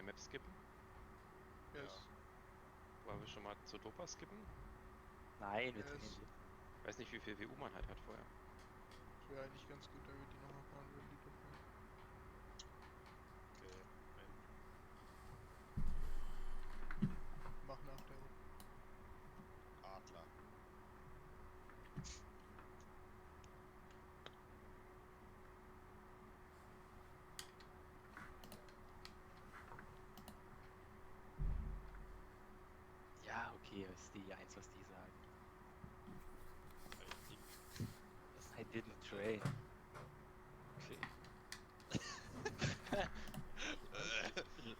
Map skippen? Yes. Wollen wir schon mal zur Dopa skippen? Nein, wir Yes. trainieren nicht. Weiß nicht, wie viel WU man halt hat vorher. Das wäre eigentlich ganz gut, wenn wir die nochmal fahren würden, die Doppel. Okay, Mach nach der Adler. Ja, okay, ist die eins, was die sagen. I didn't train. Okay.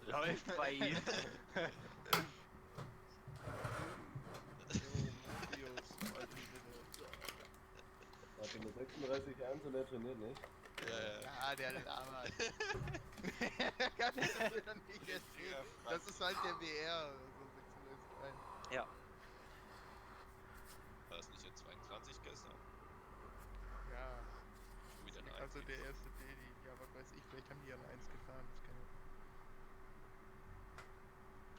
Läuft bei ihm. Mobius, alte Schwede. Warte, mit 36 Jahren so der trainiert nicht. Ja, der labert. Der kann das wieder nicht erzählen. Das ist halt der WR oder so, 36,1. Ja. War das nicht in 22 gestern? Ja, Schon wieder eine also der 1. erste Daily. Ja, was weiß ich, vielleicht haben die an 1 gefahren, das kann ja.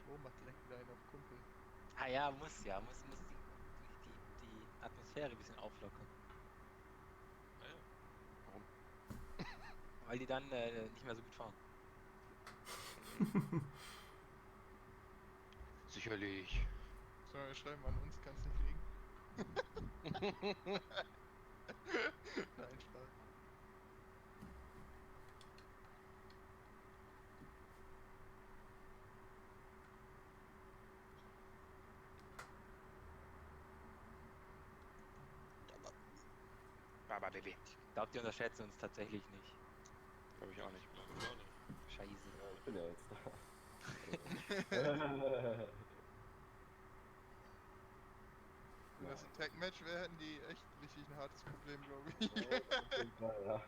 Flo macht direkt wieder einen auf Kumpel. Ah ja, muss die Atmosphäre ein bisschen auflockern. Ah ja. Warum? Weil die dann nicht mehr so gut fahren. Sicherlich. Sollen wir schreiben, an uns kann's nicht liegen? Nein, Spaß. Baba Baby. Ich glaube, die unterschätzen uns tatsächlich nicht. Glaube ich auch nicht. Glaube ich auch nicht. Scheiße. Ja, ich bin ja jetzt da. Wenn das ein Tag-Match wäre, hätten die echt richtig ein hartes Problem, glaube ich. Ja, auf jeden Fall, ja.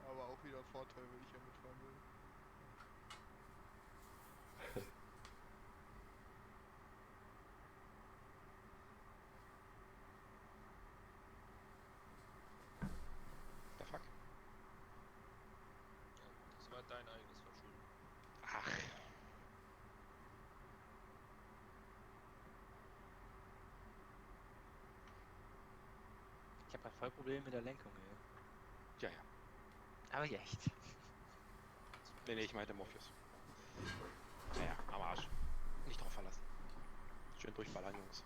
Aber auch wieder ein Vorteil, wenn ich ja mitfahren will. The fuck? Ja, das war dein eigenes Verschulden. Ach. Ich habe halt voll Probleme mit der Lenkung, ey. Ja, ja. Aber echt. Nee, ich meinte Morpheus. Naja, am Arsch. Nicht drauf verlassen. Schön durchballern, Jungs.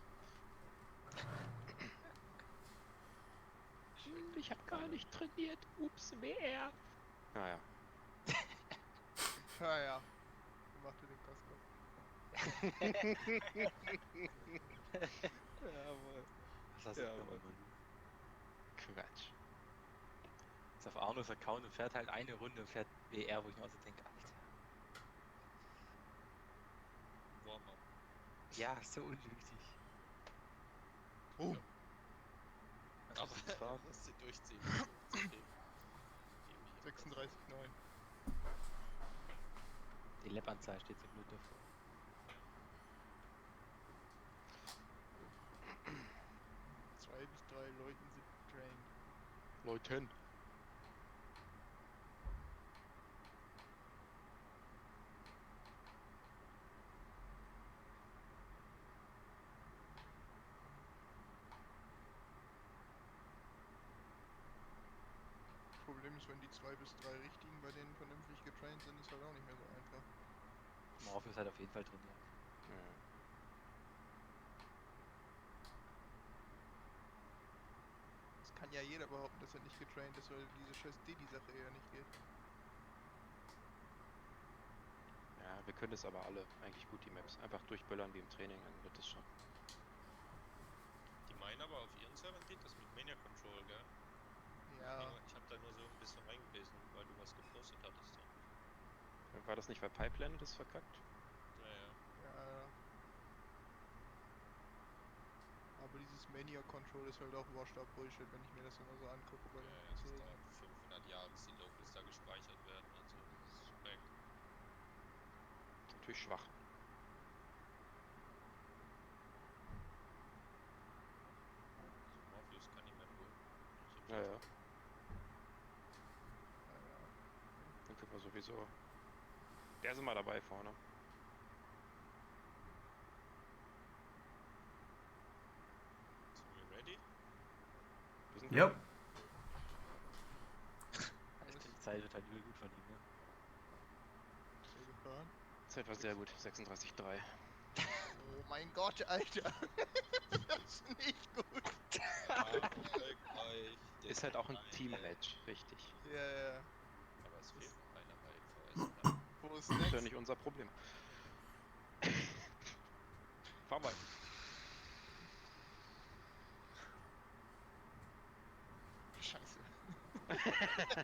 Ich hab gar nicht trainiert. Ups, WR. Naja. Ja, ja. Macht ihr den Kasten. Jawohl. Was hast Ja, du Mann. Mann? Quatsch. Ist auf Arnos Account und fährt halt eine Runde und fährt WR, wo ich mir auch so denke, Alter. Warm-up. Ja, so unnötig. Oh! Was Aber hast du gefahren? musst du durchziehen. Das ist okay. 36,9. Die Lab-Anzahl steht so blöd davor. Zwei bis drei Leuten sind trained. Leuten. Problem ist, wenn die 2 bis 3 Richtigen bei denen vernünftig getraint sind, ist halt auch nicht mehr so einfach. Morpheus hat auf jeden Fall trainiert. Ja. Das kann ja jeder behaupten, dass er nicht getraint ist, weil diese scheiß Didi-Sache ja nicht geht. Ja, wir können das aber alle eigentlich gut, die Maps. Einfach durchböllern wie im Training, dann wird das schon. Die meinen aber auf ihren Servern geht das mit Mania Control, gell? Ja, Ich hab da nur so ein bisschen reingelesen, weil du was gepostet hattest. War das nicht, weil Pipeline das verkackt? Ja, ja. ja. Aber dieses Mania Control ist halt auch washed up Bullshit, wenn ich mir das immer so angucke bei den Ja, das Franzosen. dauert 500 Jahre, bis die Locals da gespeichert werden und so. Das ist weg. Das ist natürlich schwach. Also Morpheus kann nicht mehr wohl. Ja, ja. Ja, ja. Dann können wir so sowieso. Der ist immer dabei vorne. Sind wir ready? Wir sind Ja. ready. Die Zeit wird halt übel gut von ihm, ne? Schnell gefahren. Zeit war sehr gut. 36,3. Oh mein Gott, Alter. Das ist nicht gut. Folgt euch. Ist halt auch ein Team-Match, richtig. Ja. Aber es fehlt noch einer bei VS. Wo ist Das ist ja next? nicht unser Problem. Fahr mal. Scheiße.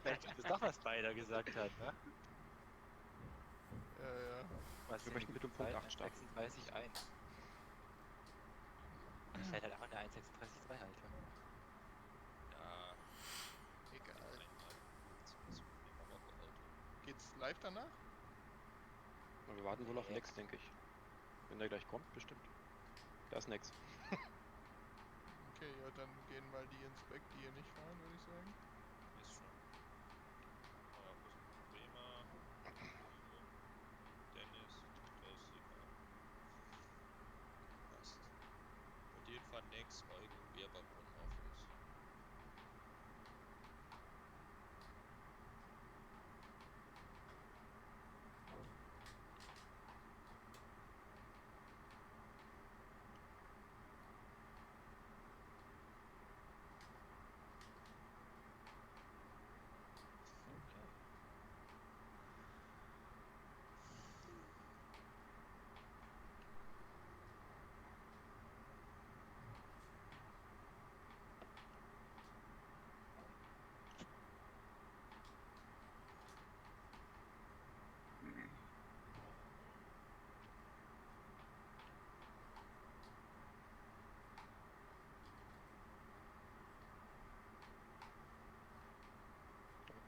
Vielleicht ist doch, was beider gesagt hat, ne? Ja. Was Wir möchten mit dem Punkt 8 starten. 36,1. Ich fährt halt auch in der 1,36,3, Alter. Ja, Egal. einmal. Das ist ein Marokko-Auto. Geht's live danach? Und wir warten wohl auf Nee. Nex, denke ich. Wenn der gleich kommt, bestimmt. Da ist Nex. Okay, ja, dann gehen mal die ins Back, die hier nicht fahren, würde ich sagen. Ist schon. Bremer, Dennis, Klassiker. Passt. Und jeden Fall Nex, Eugen, Weber, Office.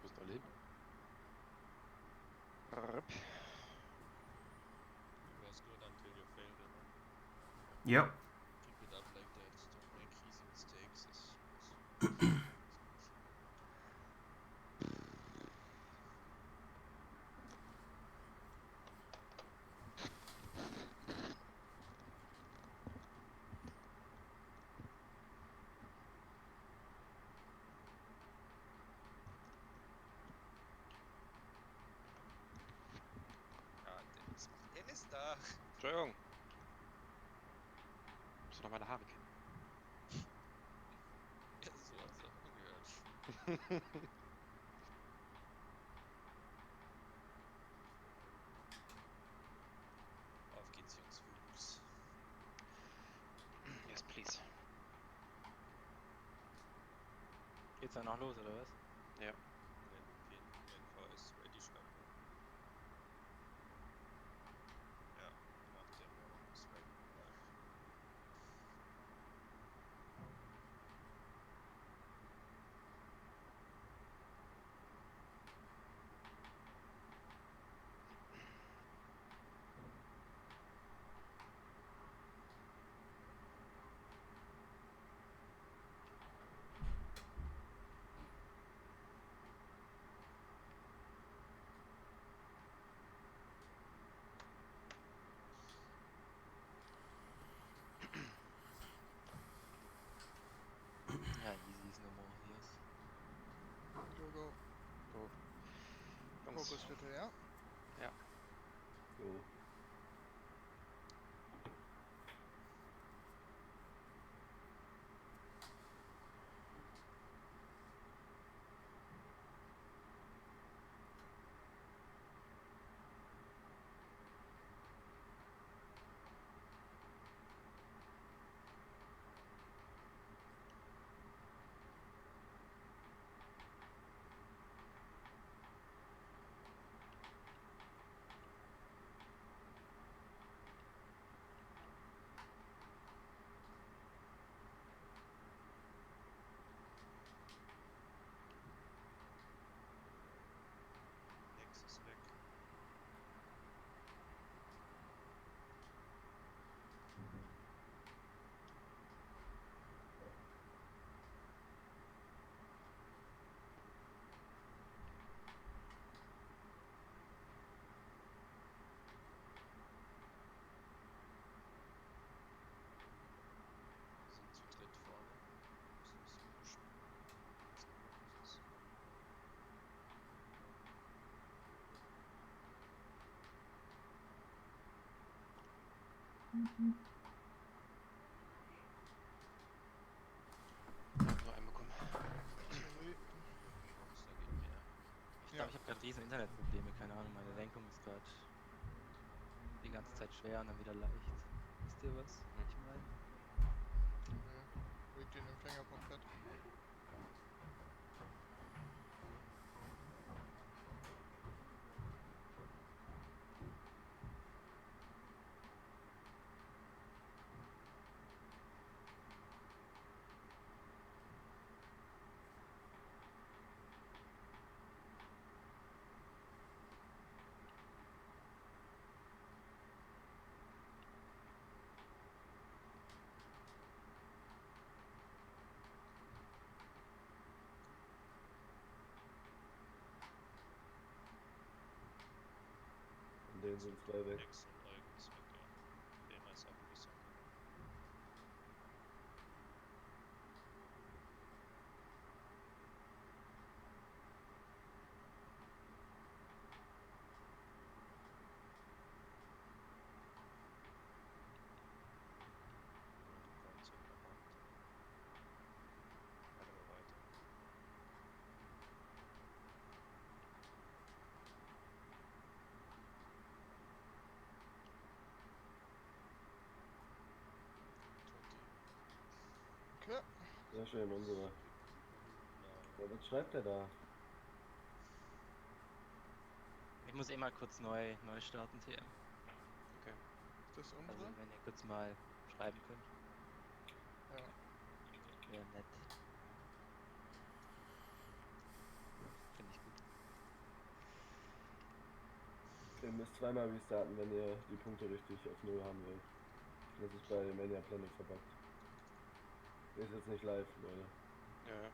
Wo sind alle hin? Rrrp. You was good until you failed it. Ja. Keep it up like that. Don't make easy mistakes. Ja, Dennis. Dennis da. Entschuldigung. Musst du noch meine Haare kennen. Ja, so hat's auch angehört. Auf geht's, Jungs. Fuß. Yes, please. Geht's dann noch los, oder was? Ja. Wenn VS ready schreibt. Ja, nach dem ist ready. Ja, easy ist normal hier. Go. So. Jungs. Fokus bitte, ja? Jo. Nur einen bekommen. Sorry. Da geht mehr. Ich Ja. glaube, ich habe gerade riesen Internetprobleme, keine Ahnung, meine Lenkung ist gerade die ganze Zeit schwer und dann wieder leicht. Wisst ihr was? Ich meine, Ruhig den Empfänger komplett. Und den sind zwei weg. Ex und Eugen ist weg, ja. Der ist abgebissen. Okay. Sehr schön, unsere. Ja, was schreibt der da? ich muss eh mal kurz neu starten, TM. Okay. Ist das Also unsere? wenn ihr kurz mal schreiben könnt, Ja. wäre nett. Finde ich gut. Ihr müsst zweimal restarten, wenn ihr die Punkte richtig auf 0 haben wollt. Das ist bei Mania Planet verbuggt. Ist jetzt nicht live, Leute. Ja, ja.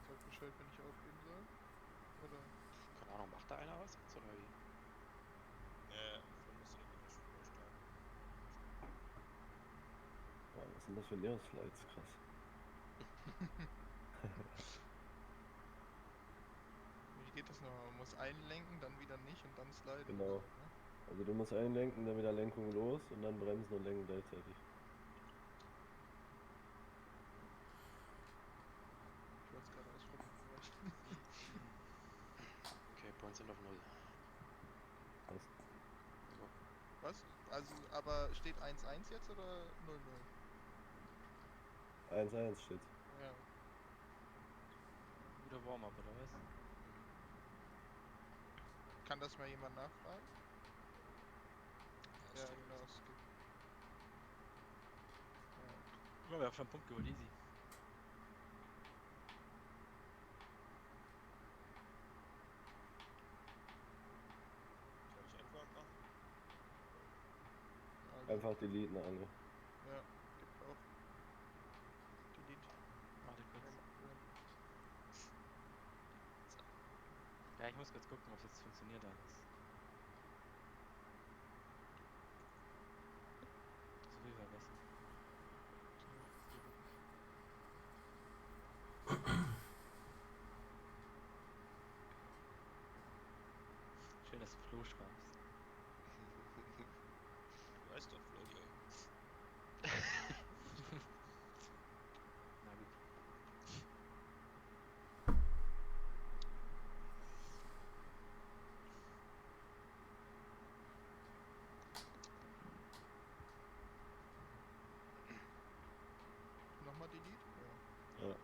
Sag Bescheid, wenn ich aufgeben soll. Oder? Keine Ahnung, macht da einer was jetzt oder wie? Voll muss ja wieder schon neu starten. Boah, was sind das für Neo-Slides? Krass. Wie geht das nochmal? Man muss einlenken, dann wieder nicht und dann sliden. Genau. oder so, ne? Also du musst einlenken, dann wieder Lenkung los und dann bremsen und lenken gleichzeitig. Ich wollte es gerade ausprobieren. Okay, Points sind auf 0. Passt. So. Was? Also, aber steht 1-1 jetzt oder 0-0? 1-1 steht. Ja. Guter Warm-up, oder was? Kann das mal jemand nachfragen? Ja, steht genau, alles. es gibt. Ja, wir haben schon einen Punkt geholt, easy. Soll ich Endwork machen? Also, Einfach deleten alle. ja, gibt auch. Delete. Warte kurz. Ja, Ja, ich muss kurz gucken, ob es jetzt funktioniert alles. So viel vergessen. Schön, dass du Flo schreibst. Du weißt doch, Flodio. Na gut. Nochmal Delete? Ja. Ja.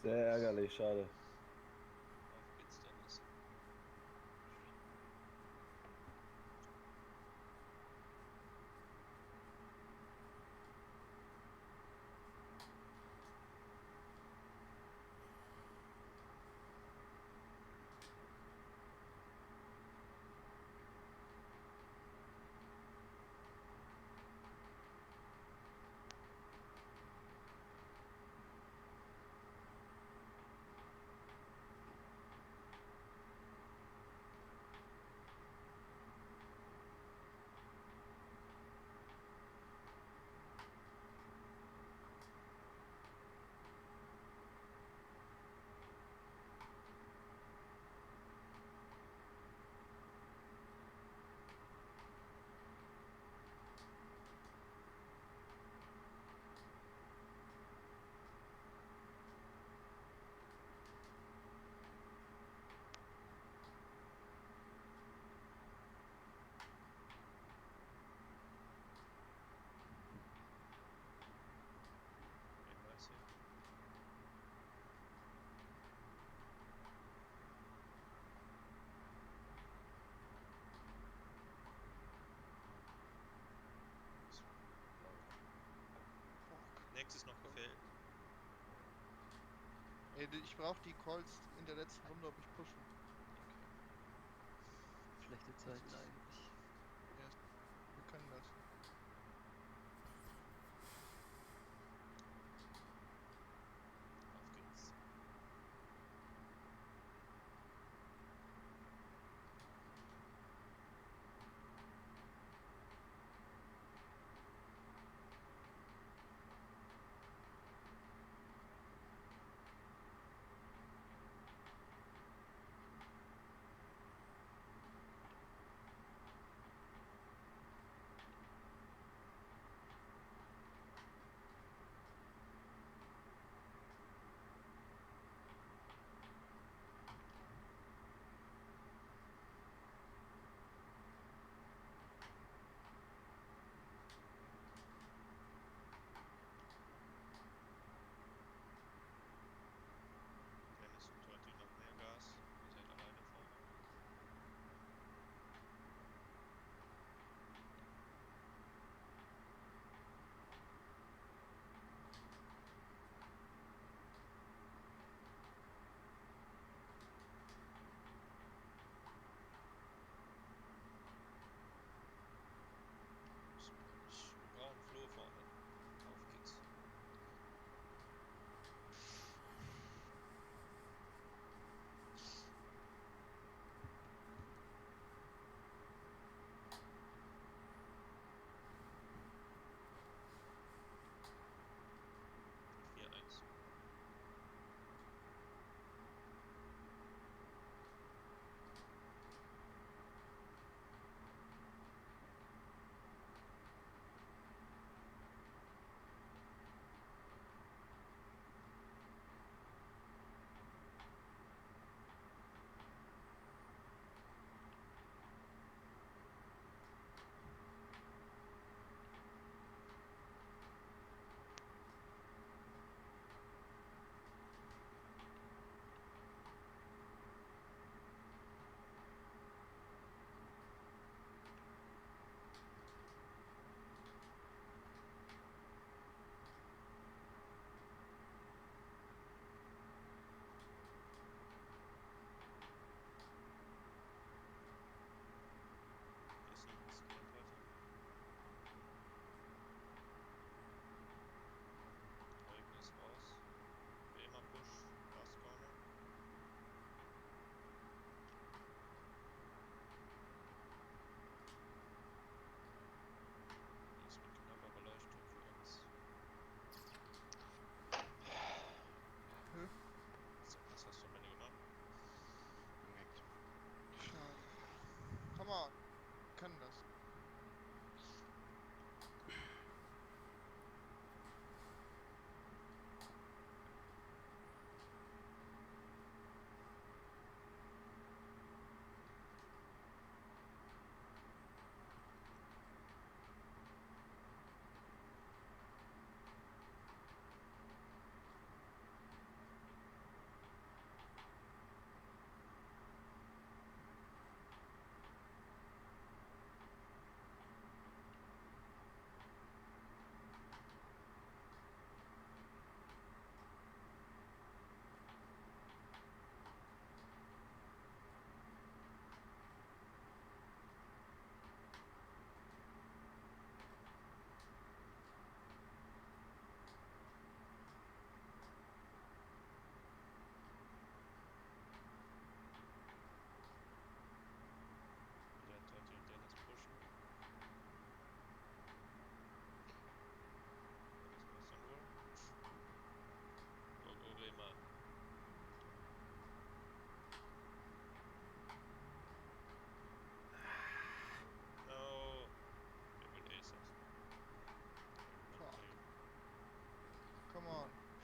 Sehr ärgerlich, schade. Auf geht's, Dennis. Wen weiß ich? Nächstes noch gefällt. Ey, ich brauch die Calls in der letzten Runde, ob ich pushen. Schlechte Zeiten eigentlich. Ja, wir können das. Auf geht's.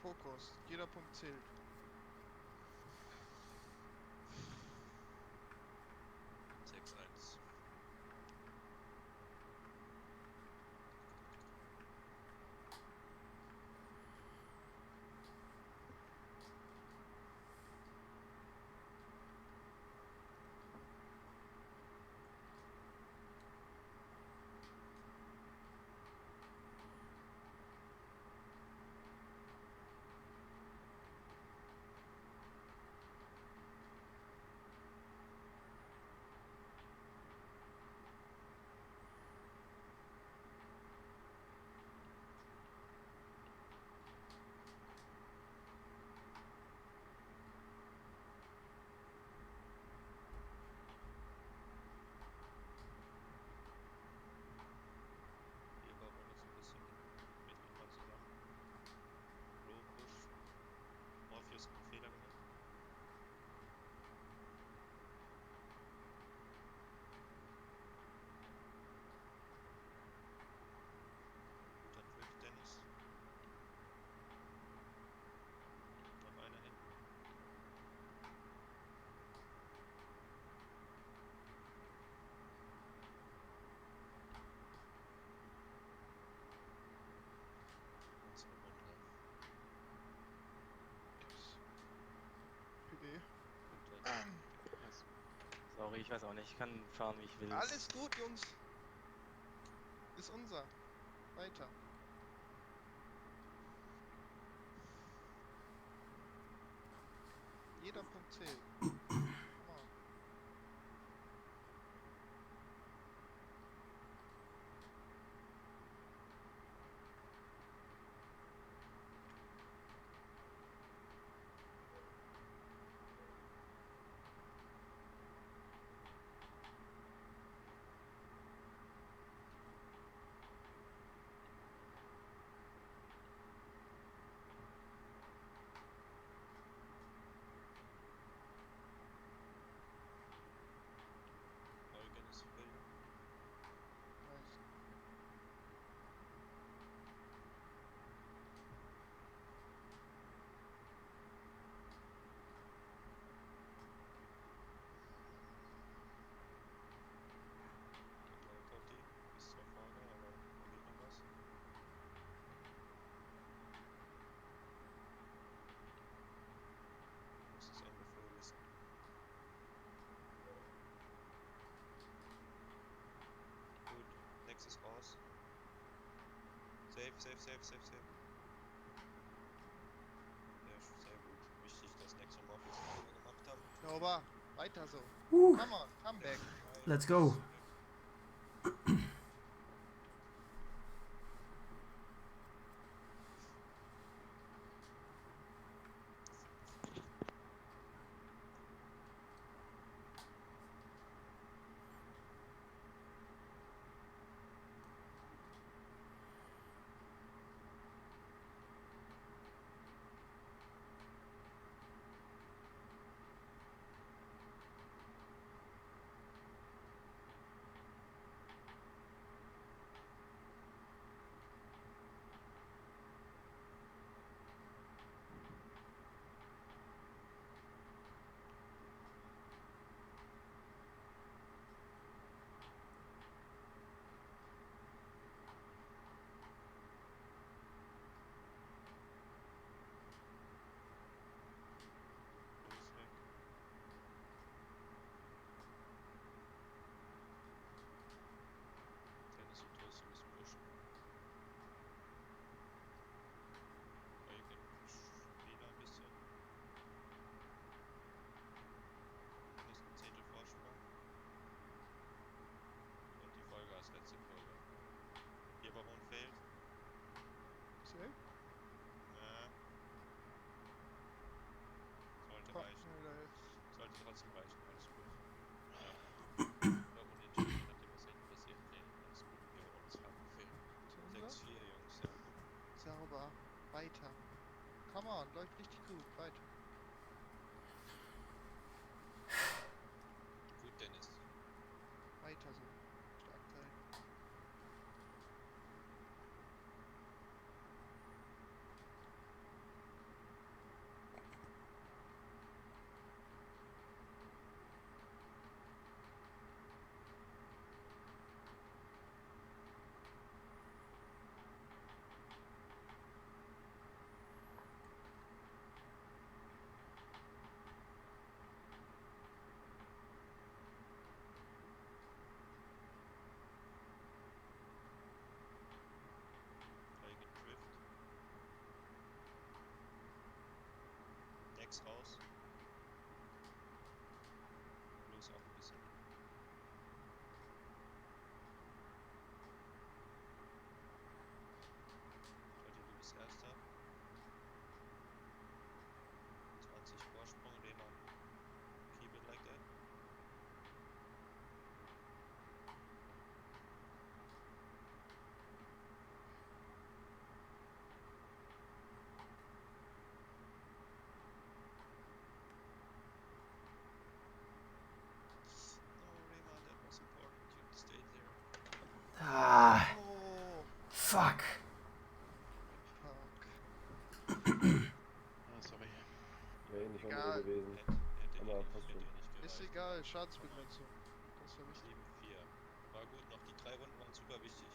Fokus. Jeder Punkt zählt. Sechs eins. Hier bauen wir noch so ein bisschen miteinander zusammen. Low Push. Morpheus einen Fehler gemacht. Guter Trick, Dennis. Noch einer hinten. Und zwei runter. PD. Und dann Nice. Sorry, ich weiß auch nicht. Ich kann fahren, wie ich will. Alles gut, Jungs. Ist unser. Weiter. Jeder Punkt zählt. Come on. Eugen ist Fehler. Nice. Conti ist zwar vorne, aber da geht noch was. Muss das Ende vorlesen. Gut, nächstes raus. Safe, safe, safe, safe, safe. Ja, sehr gut. Wichtig, dass Nex und Morpheus einen Fehler gemacht haben. Sauber. Weiter so. Woo, Come on. Come back. let's go. Wo ist weg? Dennis und Toast müssen pushen. Eugen Fehler ein bisschen. Dennis ein Zehntel Vorsprung. Und die Vollgas, letzte Kurve. Hier Baron fehlt. Safe? Sollte Komm, reichen. wieder jetzt. Sollte trotzdem reichen, alles gut. Oder unentschieden, je nachdem was hinten passiert. Nee, alles gut. Jo, uns haben gefehlt. Ist unser? 6-4, Jungs, ja. Sauber. Weiter. Come on. Läuft richtig gut. Weiter. Gut, Dennis. Weiter so. Stark sein. rechts raus. Plus auch ein bisschen. Leute, du bist Erster. 20 Vorsprung, Lehmann. Keep it like that. No, Rayman, that was important. You stayed there. Ah, Oh, fuck. fuck. Ah, sorry. Wäre eh nicht Egal. unsere gewesen. Hätte Aber eh passt nicht, schon. hätte eh nicht Ist gereicht. egal, Schadensbegrenzung. Das war wichtig. 7-4. War gut, noch die 3 Runden waren super wichtig.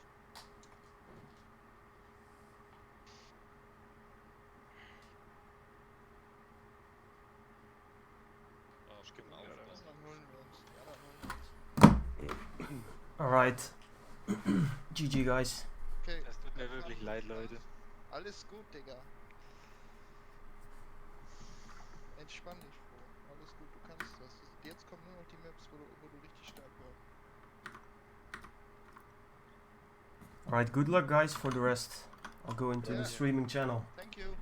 Oh, stimmt Ja, aufpassen. Dann holen wir uns. Ja, dann holen wir uns. Alright. GG, guys. Okay. Es tut mir wirklich leid, Leute. Alles gut, Digga. Entspann dich, Bro. Alles gut, du kannst das. Jetzt kommen nur noch die Maps, wo du richtig stark warst. Alright, good luck, guys, for the rest. I'll go into Yeah. the streaming channel. Thank you.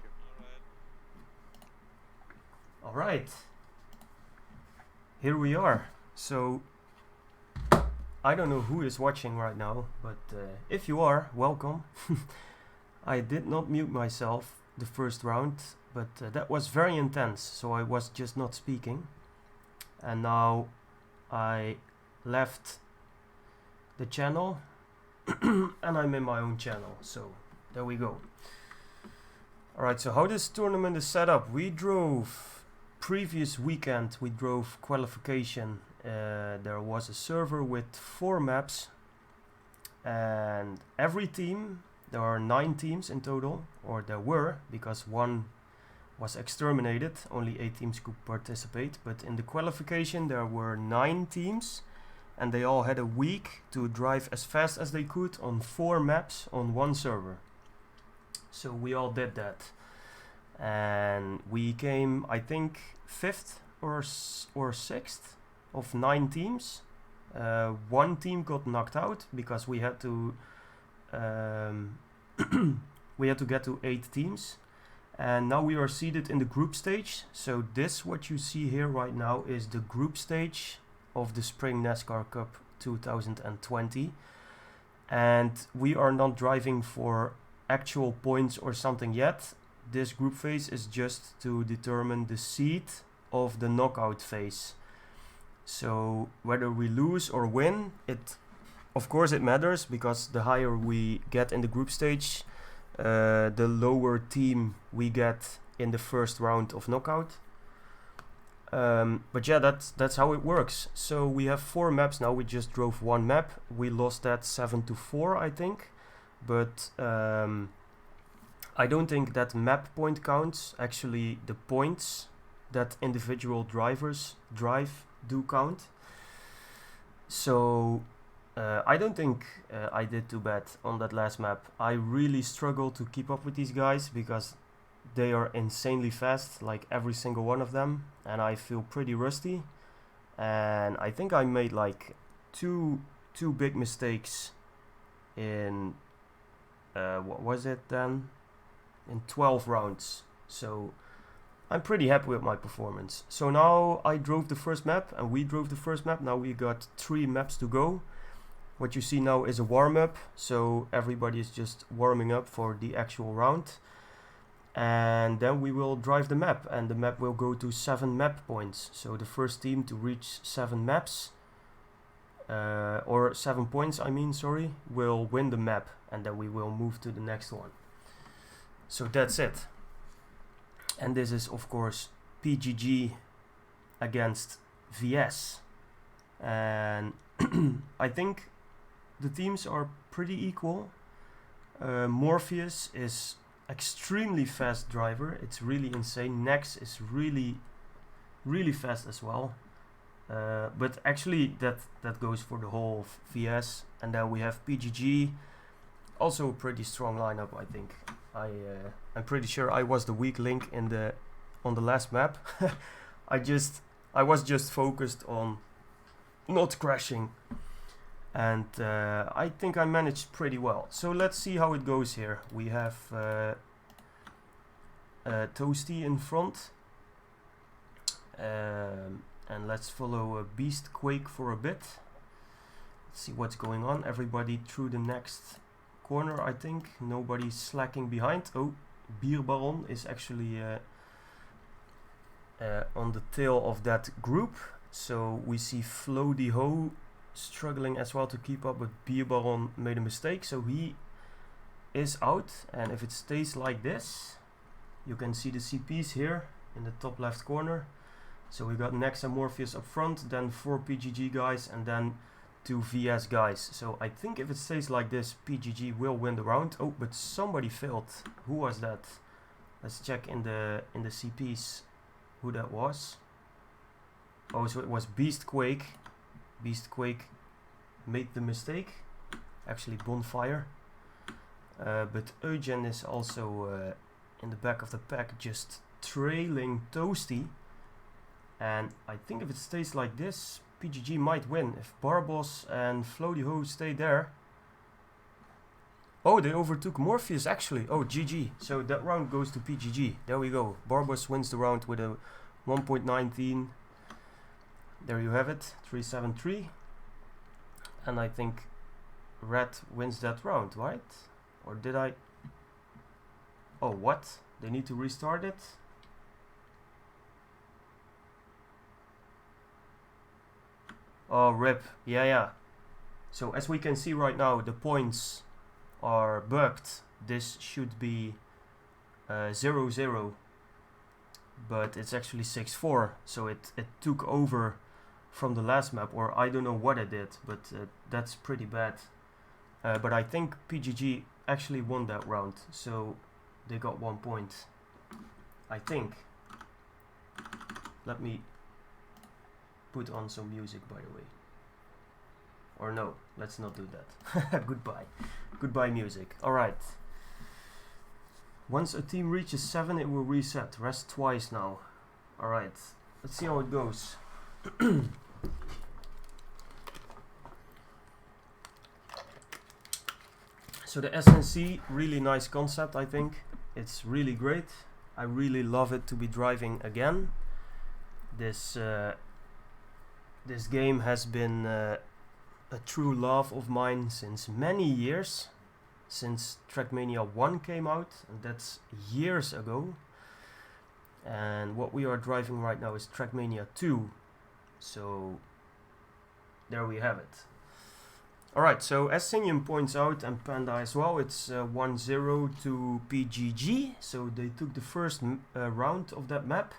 Alright. Alright. Here we are. So, I don't know who is watching right now, but if you are, welcome. I did not mute myself the first round, but that was very intense, so I was just not speaking. And now I left the channel and I'm in my own channel, so there we go. Alright, so how this tournament is set up, we drove previous weekend, we drove qualification. There was a server with 4 maps, and every team, there are 9 teams in total, or there were, because one was exterminated, only 8 teams could participate, but in the qualification there were 9 teams, and they all had a week to drive as fast as they could on 4 maps on one server. So we all did that, and we came, I think, 5th or 6th of 9 teams. One team got knocked out because we had to we had to get to 8 teams, and now we are seated in the group stage. So this, what you see here right now, is the group stage of the Spring NASCAR Cup 2020, and we are not driving for actual points or something yet. This group phase is just to determine the seed of the knockout phase. So whether we lose or win, of course it matters, because the higher we get in the group stage, the lower team we get in the first round of knockout. But yeah, that's how it works. So we have 4 maps now. We just drove 1 map. We lost that 7-4, I think. But I don't think that map point counts. Actually, the points that individual drivers drive do count. So I don't think I did too bad on that last map. I really struggled to keep up with these guys because they are insanely fast, like every single one of them, and I feel pretty rusty. And I think I made like two big mistakes in what was it then? In 12 rounds. So I'm pretty happy with my performance. So now I drove the first map, and we drove the first map. Now we got 3 maps to go. What you see now is a warm-up, so everybody is just warming up for the actual round. And then we will drive the map, and the map will go to 7 map points. So the first team to reach 7 maps, or 7 points, I mean, sorry, will win the map, and then we will move to the next one. So that's it. And this is, of course, PGG against VS. And I think the teams are pretty equal. Morpheus is extremely fast driver. It's really insane. Nex is really fast as well. But actually that goes for the whole VS. And then we have PGG, also a pretty strong lineup, I think. I'm pretty sure I was the weak link in the on the last map. I was just focused on not crashing, and I think I managed pretty well. So let's see how it goes here. We have Toasty in front, and let's follow Beast Quake for a bit. Let's see what's going on. Everybody through the next corner, I think. Nobody's slacking behind. Oh, Beer Baron is actually on the tail of that group. So we see Floody Ho struggling as well to keep up, but Beer Baron made a mistake, so he is out. And if it stays like this, you can see the CPs here in the top left corner. So we got Nex and Morpheus up front, then 4 PGG guys, and then 2 VS guys. So I think if it stays like this, PGG will win the round. Oh, but somebody failed. Who was that? Let's check in the CPs who that was. Oh, so it was Beast Quake. Beast Quake made the mistake. Actually, Bonfire. But Eugen is also in the back of the pack, just trailing Toasty. And I think if it stays like this, PGG might win. If Barbos and Floody Ho stay there. Oh, they overtook Morpheus actually. Oh, GG. So that round goes to PGG. There we go. Barbos wins the round with a 1.19. There you have it. 373. And I think Red wins that round, right? Or did I? Oh, what? They need to restart it? Oh, rip. Yeah. So as we can see right now, the points are bugged. This should be 0-0, but it's actually 6-4. So it took over from the last map, or I don't know what it did, but that's pretty bad. But I think PGG actually won that round, so they got 1 point. I think. Let me put on some music, by the way. Or no, let's not do that. Goodbye music. Alright. Once a team reaches 7, it will reset. Rest twice now. Alright, let's see how it goes. So the SNC, really nice concept, I think. It's really great. I really love it to be driving again. This game has been a true love of mine since many years, since Trackmania 1 came out, and that's years ago. And what we are driving right now is Trackmania 2, so there we have it. Alright, so as Sinium points out, and Panda as well, it's 1-0 to PGG, so they took the first round of that map.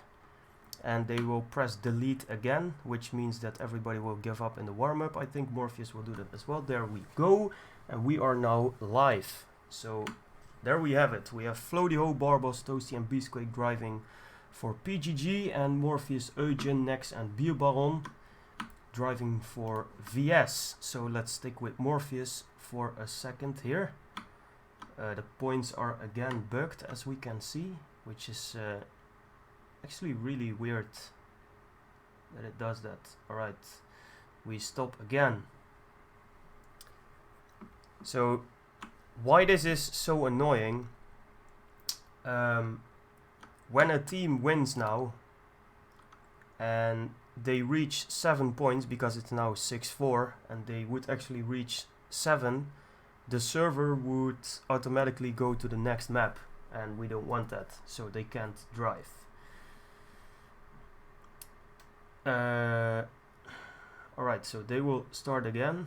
And they will press delete again, which means that everybody will give up in the warm-up. I think Morpheus will do that as well. There we go. And we are now live. So there we have it. We have Floody Ho, Barbos, Toasty and Beastquake driving for PGG. And Morpheus, Eugen, Nex and Beer Baron driving for VS. So let's stick with Morpheus for a second here. The points are again bugged, as we can see, which is... actually really weird that it does that. Alright, we stop again. So why this is so annoying, when a team wins now and they reach 7 points, because it's now 6-4 and they would actually reach 7, the server would automatically go to the next map, and we don't want that, so they can't drive. Alright, so they will start again.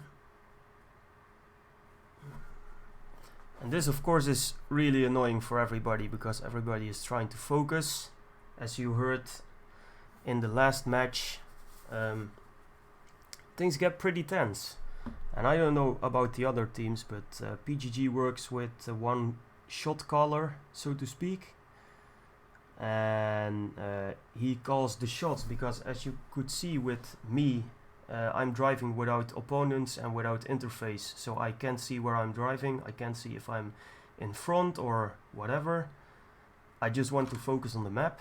And this of course is really annoying for everybody, because everybody is trying to focus. As you heard in the last match, things get pretty tense. And I don't know about the other teams, but PGG works with one shot caller, so to speak. And he calls the shots, because as you could see with me, I'm driving without opponents and without interface, so I can't see where I'm driving, I can't see if I'm in front or whatever. I just want to focus on the map.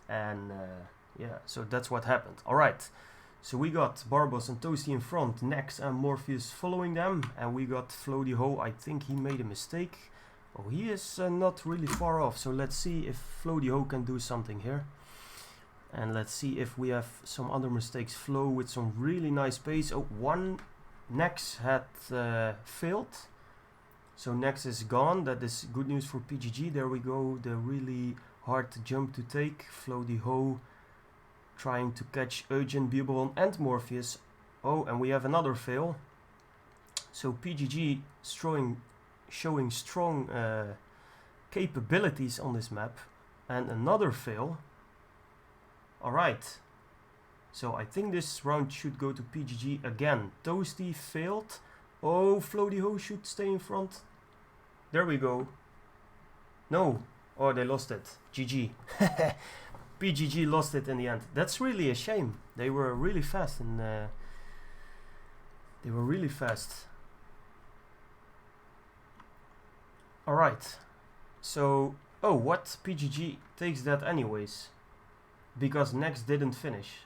And yeah, so that's what happened. Alright, so we got Barbos and Toasty in front, Nex and Morpheus following them, and we got Floaty Ho. I think he made a mistake. Oh, he is not really far off, so let's see if Floaty Ho can do something here. And let's see if we have some other mistakes. Flow with some really nice pace. Oh, one Nex had failed. So Nex is gone. That is good news for PGG. There we go. The really hard jump to take. Floaty Ho trying to catch Eugen, Bibelon and Morpheus. Oh, and we have another fail. So PGG showing strong capabilities on this map. And another fail. Alright, so I think this round should go to PGG again. Toasty failed. Oh, Floaty Ho should stay in front. There we go. No. Oh, they lost it. GG. PGG lost it in the end. That's really a shame. They were really fast and they were really fast. Alright. So, oh, what? PGG takes that anyways. Because Nex didn't finish.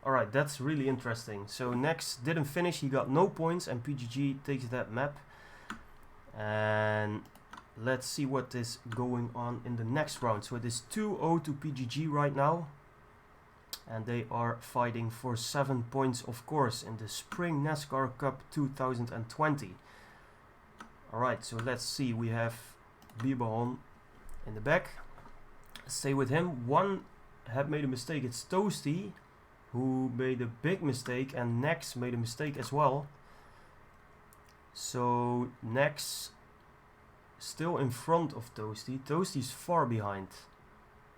Alright, that's really interesting. So Nex didn't finish, he got no points, and PGG takes that map. And let's see what is going on in the next round. So it is 2-0 to PGG right now. And they are fighting for 7 points, of course, in the Spring Nascar Cup 2020. Alright, so let's see. We have Biberon in the back. Stay with him. One had made a mistake. It's Toasty who made a big mistake, and Nex made a mistake as well. So Nex still in front of Toasty. Toasty's far behind,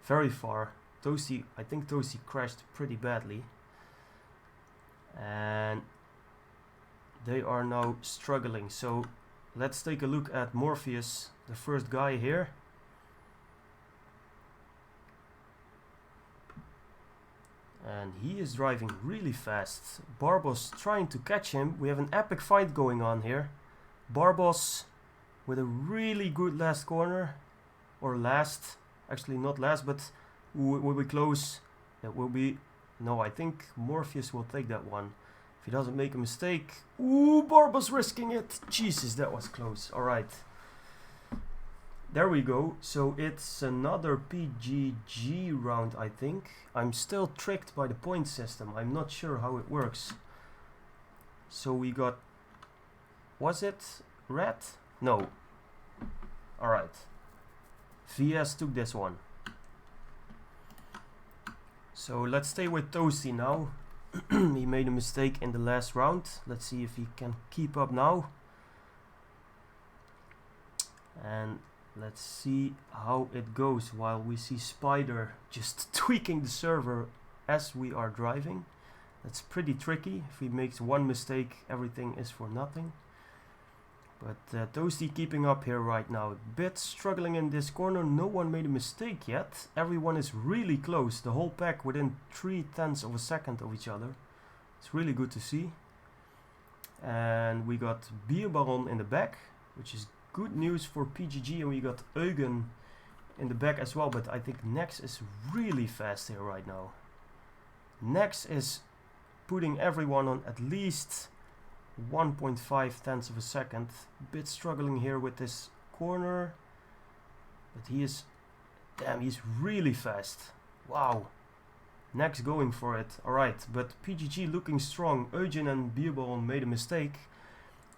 very far. Toasty, I think Toasty crashed pretty badly, and they are now struggling. So let's take a look at Morpheus, the first guy here. And he is driving really fast. Barbos trying to catch him. We have an epic fight going on here. Barbos with a really good last corner. Or last. Actually not last, but will be close. It will be... No, I think Morpheus will take that one. If he doesn't make a mistake. Ooh, Barbos risking it. Jesus, that was close. Alright. There we go. So it's another PGG round, I think. I'm still tricked by the point system. I'm not sure how it works. So we got... Was it red? No. Alright. VS took this one. So let's stay with Toasty now. He made a mistake in the last round. Let's see if he can keep up now. And let's see how it goes while we see Spider just tweaking the server as we are driving. That's pretty tricky. If he makes one mistake, everything is for nothing. But Toasty keeping up here right now. A bit struggling in this corner. No one made a mistake yet. Everyone is really close. The whole pack within 0.3 of a second of each other. It's really good to see. And we got Beer Baron in the back, which is good news for PGG, and we got Eugen in the back as well, but I think Nex is really fast here right now. Nex is putting everyone on at least 1.5 of a second. A bit struggling here with this corner, but he is... Damn, he's really fast. Wow. Nex going for it. Alright, but PGG looking strong. Eugen and Bierbaron made a mistake.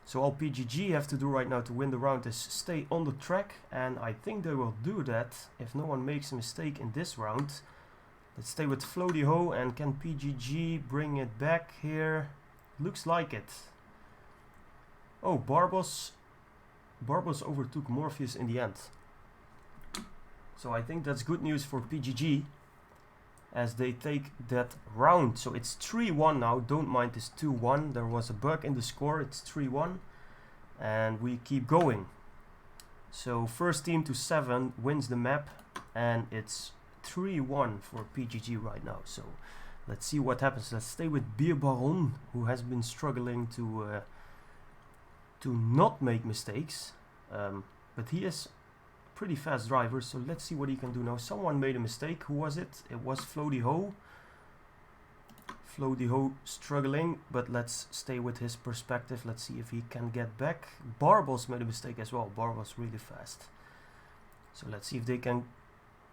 So all PGG have to do right now to win the round is stay on the track, and I think they will do that if no one makes a mistake in this round. Let's stay with Floaty Ho, and can PGG bring it back here? Looks like it. Oh, Barbos overtook Morpheus in the end. So I think that's good news for PGG as they take that round. So it's 3-1 now. Don't mind this 2-1. There was a bug in the score. It's 3-1. And we keep going. So first team to 7 wins the map. And it's 3-1 for PGG right now. So let's see what happens. Let's stay with Beer Baron, who has been struggling to not make mistakes. But he is pretty fast driver, so let's see what he can do now. Someone made a mistake. Who was it? It was Floaty Ho. Floaty Ho struggling, but let's stay with his perspective. Let's see if he can get back. Barbos made a mistake as well. Barbos really fast. So let's see if they can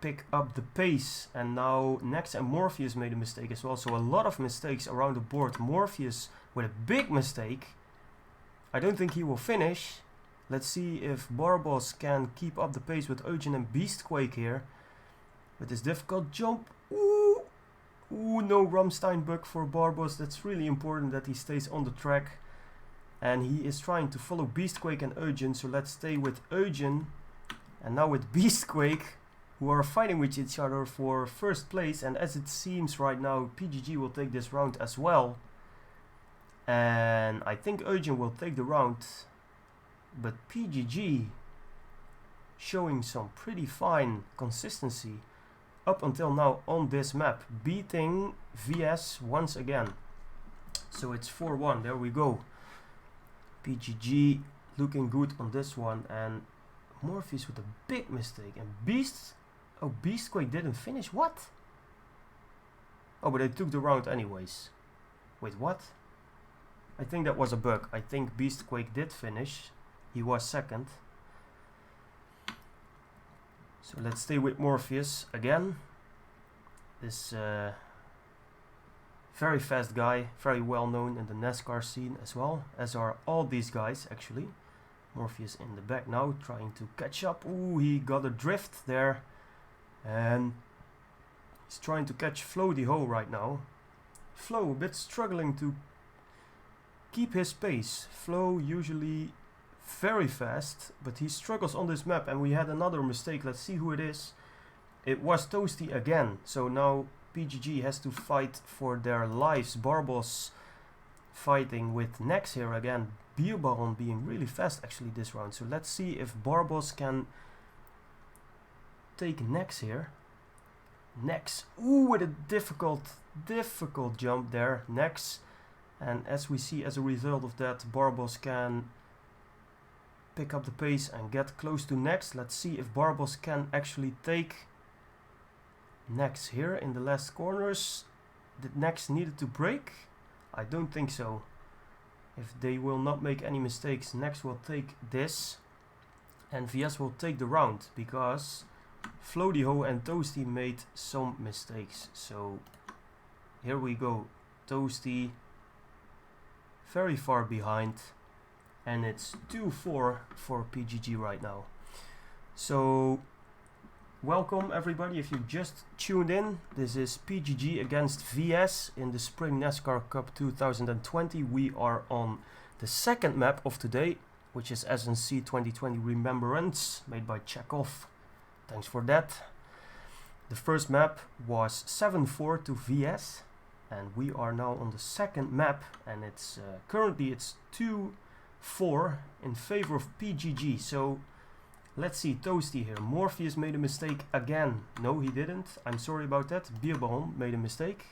pick up the pace. And now Nex and Morpheus made a mistake as well. So a lot of mistakes around the board. Morpheus with a big mistake. I don't think he will finish. Let's see if Barbos can keep up the pace with Eugen and Beastquake here. With this difficult jump. Ooh! Ooh, no Rammstein bug for Barbos. That's really important that he stays on the track. And he is trying to follow Beastquake and Eugen. So let's stay with Eugen. And now with Beastquake, who are fighting with each other for first place. And as it seems right now, PGG will take this round as well. And I think Eugen will take the round. But PGG showing some pretty fine consistency up until now on this map, beating VS once again. So it's 4-1, there we go. PGG looking good on this one, and Morpheus with a big mistake. And Beastquake didn't finish, what? Oh, but they took the round anyways. Wait, what? I think that was a bug. I think Beastquake did finish. He was second. So let's stay with Morpheus again. This very fast guy, very well known in the Nascar scene as well, as are all these guys actually. Morpheus in the back now, trying to catch up. Ooh, he got a drift there. And he's trying to catch Floaty Ho right now. Flo a bit struggling to keep his pace. Flo usually very fast, but he struggles on this map, and we had another mistake. Let's see who it is. It was Toasty again, so now PGG has to fight for their lives. Barbos fighting with Nex here again. Beer Baron being really fast actually this round, so let's see if Barbos can take Nex here. Nex, ooh, with a difficult jump there, Nex, and as we see as a result of that, Barbos can pick up the pace and get close to Nex. Let's see if Barbos can actually take Nex here in the last corners. Did Nex needed to break? I don't think so. If they will not make any mistakes, Nex will take this and VS will take the round, because Floaty Ho and Toasty made some mistakes. So here we go. Toasty very far behind. And it's 2-4 for PGG right now. So, welcome everybody if you just tuned in. This is PGG against VS in the Spring NASCAR Cup 2020. We are on the second map of today, which is SNC 2020 Remembrance, made by Chekhov. Thanks for that. The first map was 7-4 to VS. And we are now on the second map. And it's currently it's 2-4 in favor of PGG. So let's see, Toasty here. Morpheus made a mistake again. No, he didn't. I'm sorry about that. Beerbaum made a mistake.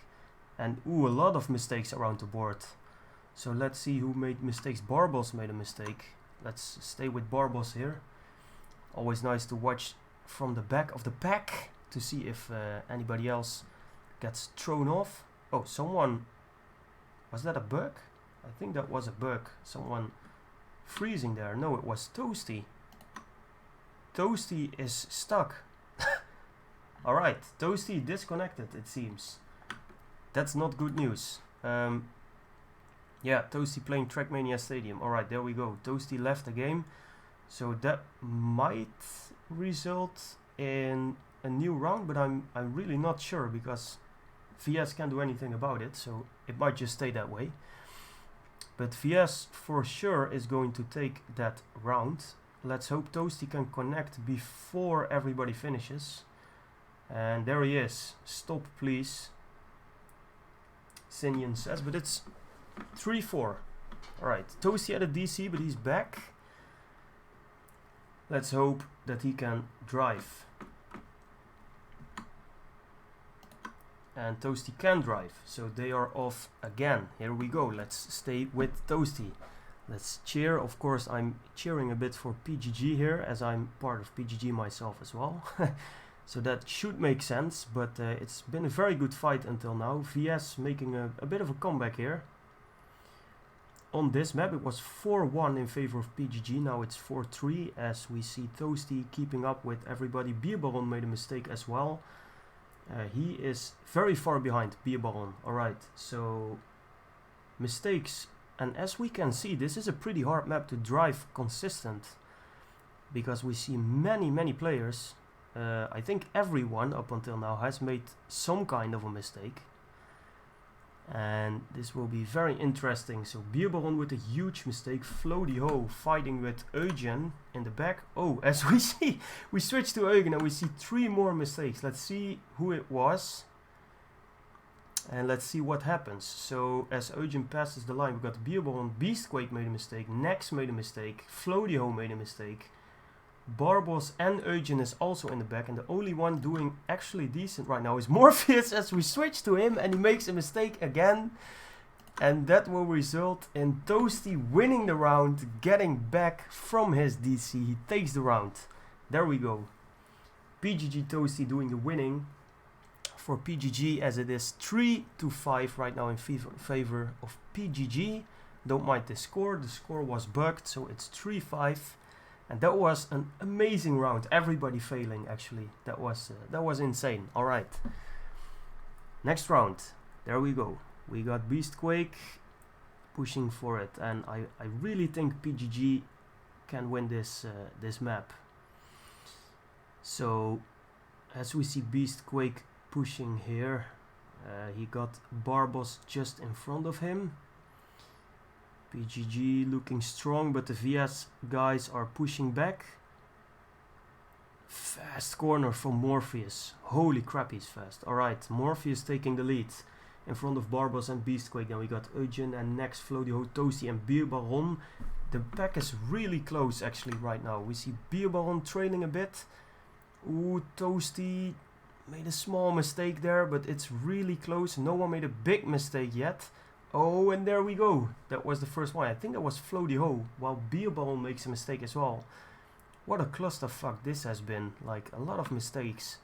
And ooh, a lot of mistakes around the board. So let's see who made mistakes. Barbos made a mistake. Let's stay with Barbos here. Always nice to watch from the back of the pack to see if anybody else gets thrown off. Oh, someone... Was that a bug? I think that was a bug. Someone freezing there. No, it was Toasty. Toasty is stuck. Alright, Toasty disconnected, it seems. That's not good news. Yeah, Toasty playing Trackmania Stadium. Alright, there we go. Toasty left the game. So that might result in a new round, but I'm really not sure, because VS can't do anything about it, so it might just stay that way. But VS for sure is going to take that round. Let's hope Toasty can connect before everybody finishes. And there he is. Stop, please. Sinian says, but it's 3-4. Alright, Toasty had a DC, but he's back. Let's hope that he can drive. And Toasty can drive, so they are off again. Here we go, let's stay with Toasty. Let's cheer. Of course, I'm cheering a bit for PGG here, as I'm part of PGG myself as well. So that should make sense, but it's been a very good fight until now. VS making a bit of a comeback here. On this map, it was 4-1 in favor of PGG. Now it's 4-3, as we see Toasty keeping up with everybody. Beer Baron made a mistake as well. He is very far behind Beer Baron. Alright, so mistakes. And as we can see, this is a pretty hard map to drive consistent, because we see many players. I think everyone up until now has made some kind of a mistake. And this will be very interesting. So Beer Baron with a huge mistake. Floaty Ho fighting with Eugen in the back. Oh, as we see, we switch to Eugen and we see 3 more mistakes. Let's see who it was. And let's see what happens. So as Eugen passes the line, we got Beer Baron. Beastquake made a mistake. Nex made a mistake. Floaty Ho made a mistake. Barbos and Eugen is also in the back, and the only one doing actually decent right now is Morpheus, as we switch to him and he makes a mistake again, and that will result in Toasty winning the round, getting back from his DC. He takes the round. There we go. PGG Toasty doing the winning for PGG, as it is 3-5 right now in favor of PGG. Don't mind the score. The score was bugged, so it's 3-5. And that was an amazing round. Everybody failing, actually. That was insane. All right. Next round. There we go. We got Beastquake pushing for it, and I really think PGG can win this this map. So as we see Beastquake pushing here, he got Barbos just in front of him. PGG looking strong, but the VS guys are pushing back. Fast corner from Morpheus. Holy crap, he's fast. Alright, Morpheus taking the lead in front of Barbos and Beastquake. Then we got Eugen and Nex, Floaty Ho, Toasty and Beer Baron. The pack is really close actually right now. We see Beer Baron trailing a bit. Ooh, Toasty made a small mistake there, but it's really close. No one made a big mistake yet. Oh, and there we go. That was the first one. I think that was Floaty Ho, while Beer Baron makes a mistake as well. What a clusterfuck this has been. Like, a lot of mistakes.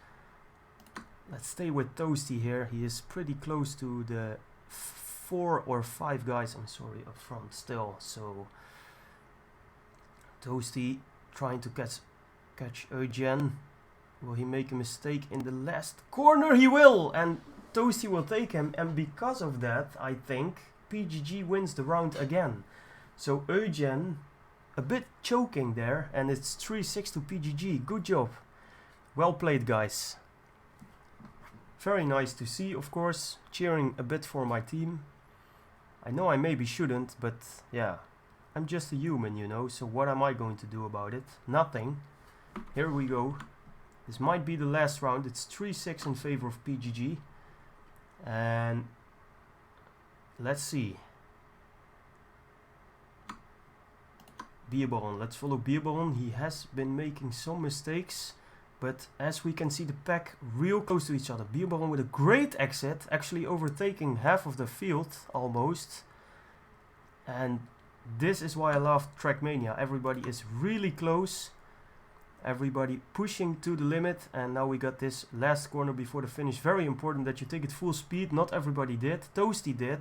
Let's stay with Toasty here. He is pretty close to the 4 or 5 guys, I'm sorry, up front still. So, Toasty trying to catch Eugen. Will he make a mistake in the last corner? He will! And Toasty will take him, and because of that, I think PGG wins the round again. So Eugen, a bit choking there, and it's 3-6 to PGG. Good job. Well played, guys. Very nice to see, of course. Cheering a bit for my team. I know I maybe shouldn't, but yeah. I'm just a human, you know, so what am I going to do about it? Nothing. Here we go. This might be the last round. It's 3-6 in favor of PGG. And let's see. Beer Baron. Let's follow Beer Baron. He has been making some mistakes, but as we can see, the pack real close to each other. Beer Baron with a great exit, actually overtaking half of the field almost. And this is why I love Trackmania. Everybody is really close. Everybody pushing to the limit, and now we got this last corner before the finish. Very important that you take it full speed. Not everybody did. Toasty did,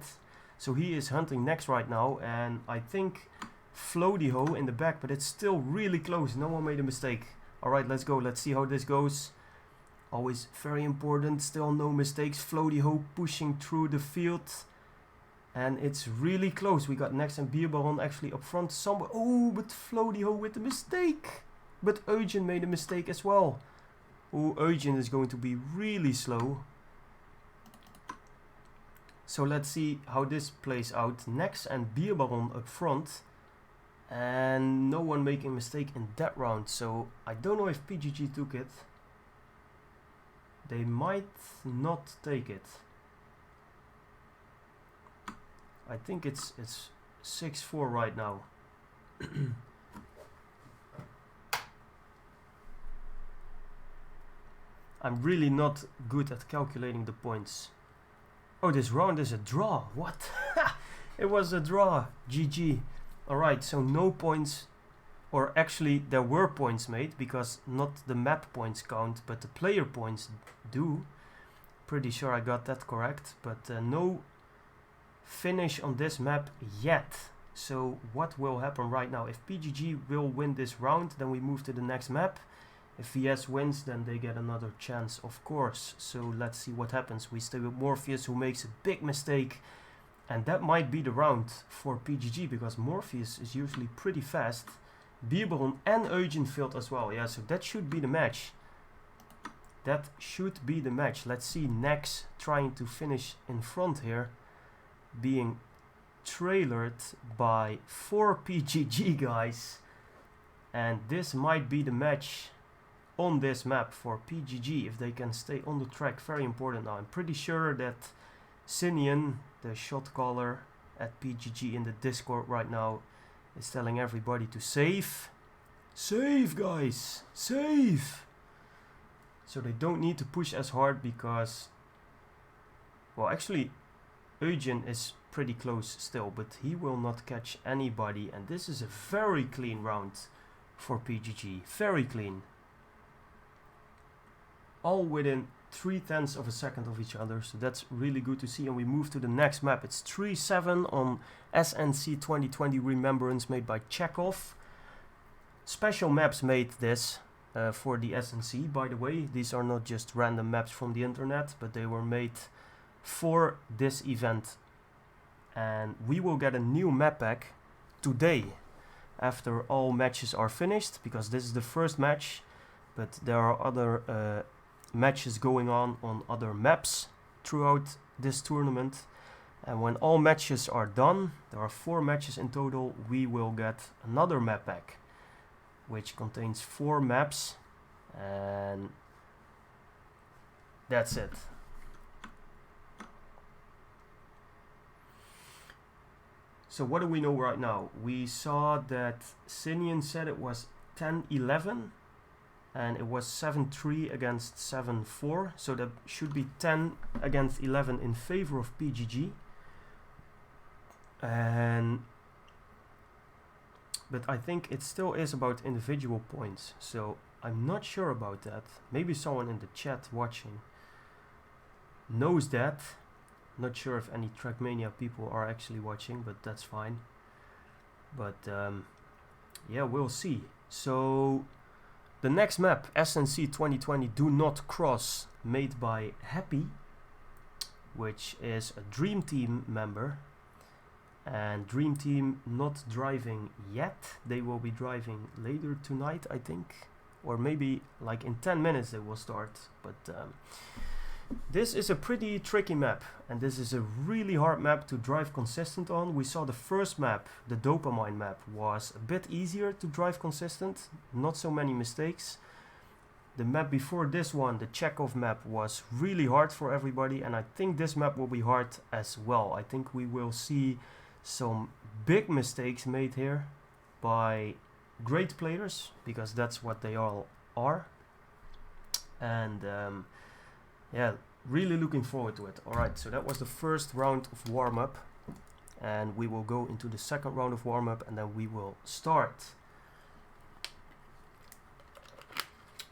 so he is hunting next right now, and I think Floaty Ho in the back, but it's still really close. No one made a mistake. Alright, let's go. Let's see how this goes. Always very important. Still no mistakes. Floaty Ho pushing through the field, and it's really close. We got Nex and Beer Baron actually up front somewhere. Oh, but Floaty Ho with the mistake. But Eugen made a mistake as well. Oh, Eugen is going to be really slow. So let's see how this plays out. Nex and Beer Baron up front. And no one making a mistake in that round. So I don't know if PGG took it. They might not take it. I think it's 6-4 right now. I'm really not good at calculating the points. Oh, this round is a draw. What? It was a draw. GG. Alright, so no points, or actually there were points made, because not the map points count, but the player points do. Pretty sure I got that correct, but no finish on this map yet. So what will happen right now? If PGG will win this round, then we move to the next map. If VS wins, then they get another chance, of course. So let's see what happens. We stay with Morpheus, who makes a big mistake. And that might be the round for PGG, because Morpheus is usually pretty fast. Bieberon and Eugen failed as well. Yeah, so that should be the match. That should be the match. Let's see Nex trying to finish in front here, being trailered by 4 PGG guys. And this might be the match on this map for PGG, if they can stay on the track. Very important now. I'm pretty sure that Sinian, the shot caller at PGG in the Discord right now, is telling everybody to save. Save, guys! Save! So they don't need to push as hard, because, well, actually Eugen is pretty close still, but he will not catch anybody. And this is a very clean round for PGG. Very clean. All within 0.3 of a second of each other, so that's really good to see. And we move to the next map. It's 3-7 on SNC 2020 Remembrance, made by Chekhov. Special maps made this for the SNC, by the way. These are not just random maps from the internet, but they were made for this event. And we will get a new map pack today, after all matches are finished, because this is the first match, but there are other matches going on other maps throughout this tournament. And when all matches are done, there are 4 matches in total, we will get another map pack, which contains 4 maps, and that's it. So what do we know right now? We saw that Sinian said it was 10-11, and it was 7-3 against 7-4, so that should be 10 against 11 in favor of PGG. But I think it still is about individual points, so I'm not sure about that. Maybe someone in the chat watching knows that. Not sure if any Trackmania people are actually watching, but that's fine. But yeah, we'll see. So the next map, SNC 2020 Do Not Cross, made by Happy, which is a Dream Team member. And Dream Team not driving yet. They will be driving later tonight, I think. Or maybe like in 10 minutes they will start. But this is a pretty tricky map. And this is a really hard map to drive consistent on. We saw the first map, the Dopamine map, was a bit easier to drive consistent. Not so many mistakes. The map before this one, the Chekhov map, was really hard for everybody. And I think this map will be hard as well. I think we will see some big mistakes made here by great players, because that's what they all are. And yeah, really looking forward to it. Alright, so that was the first round of warm-up, and we will go into the second round of warm-up, and then we will start.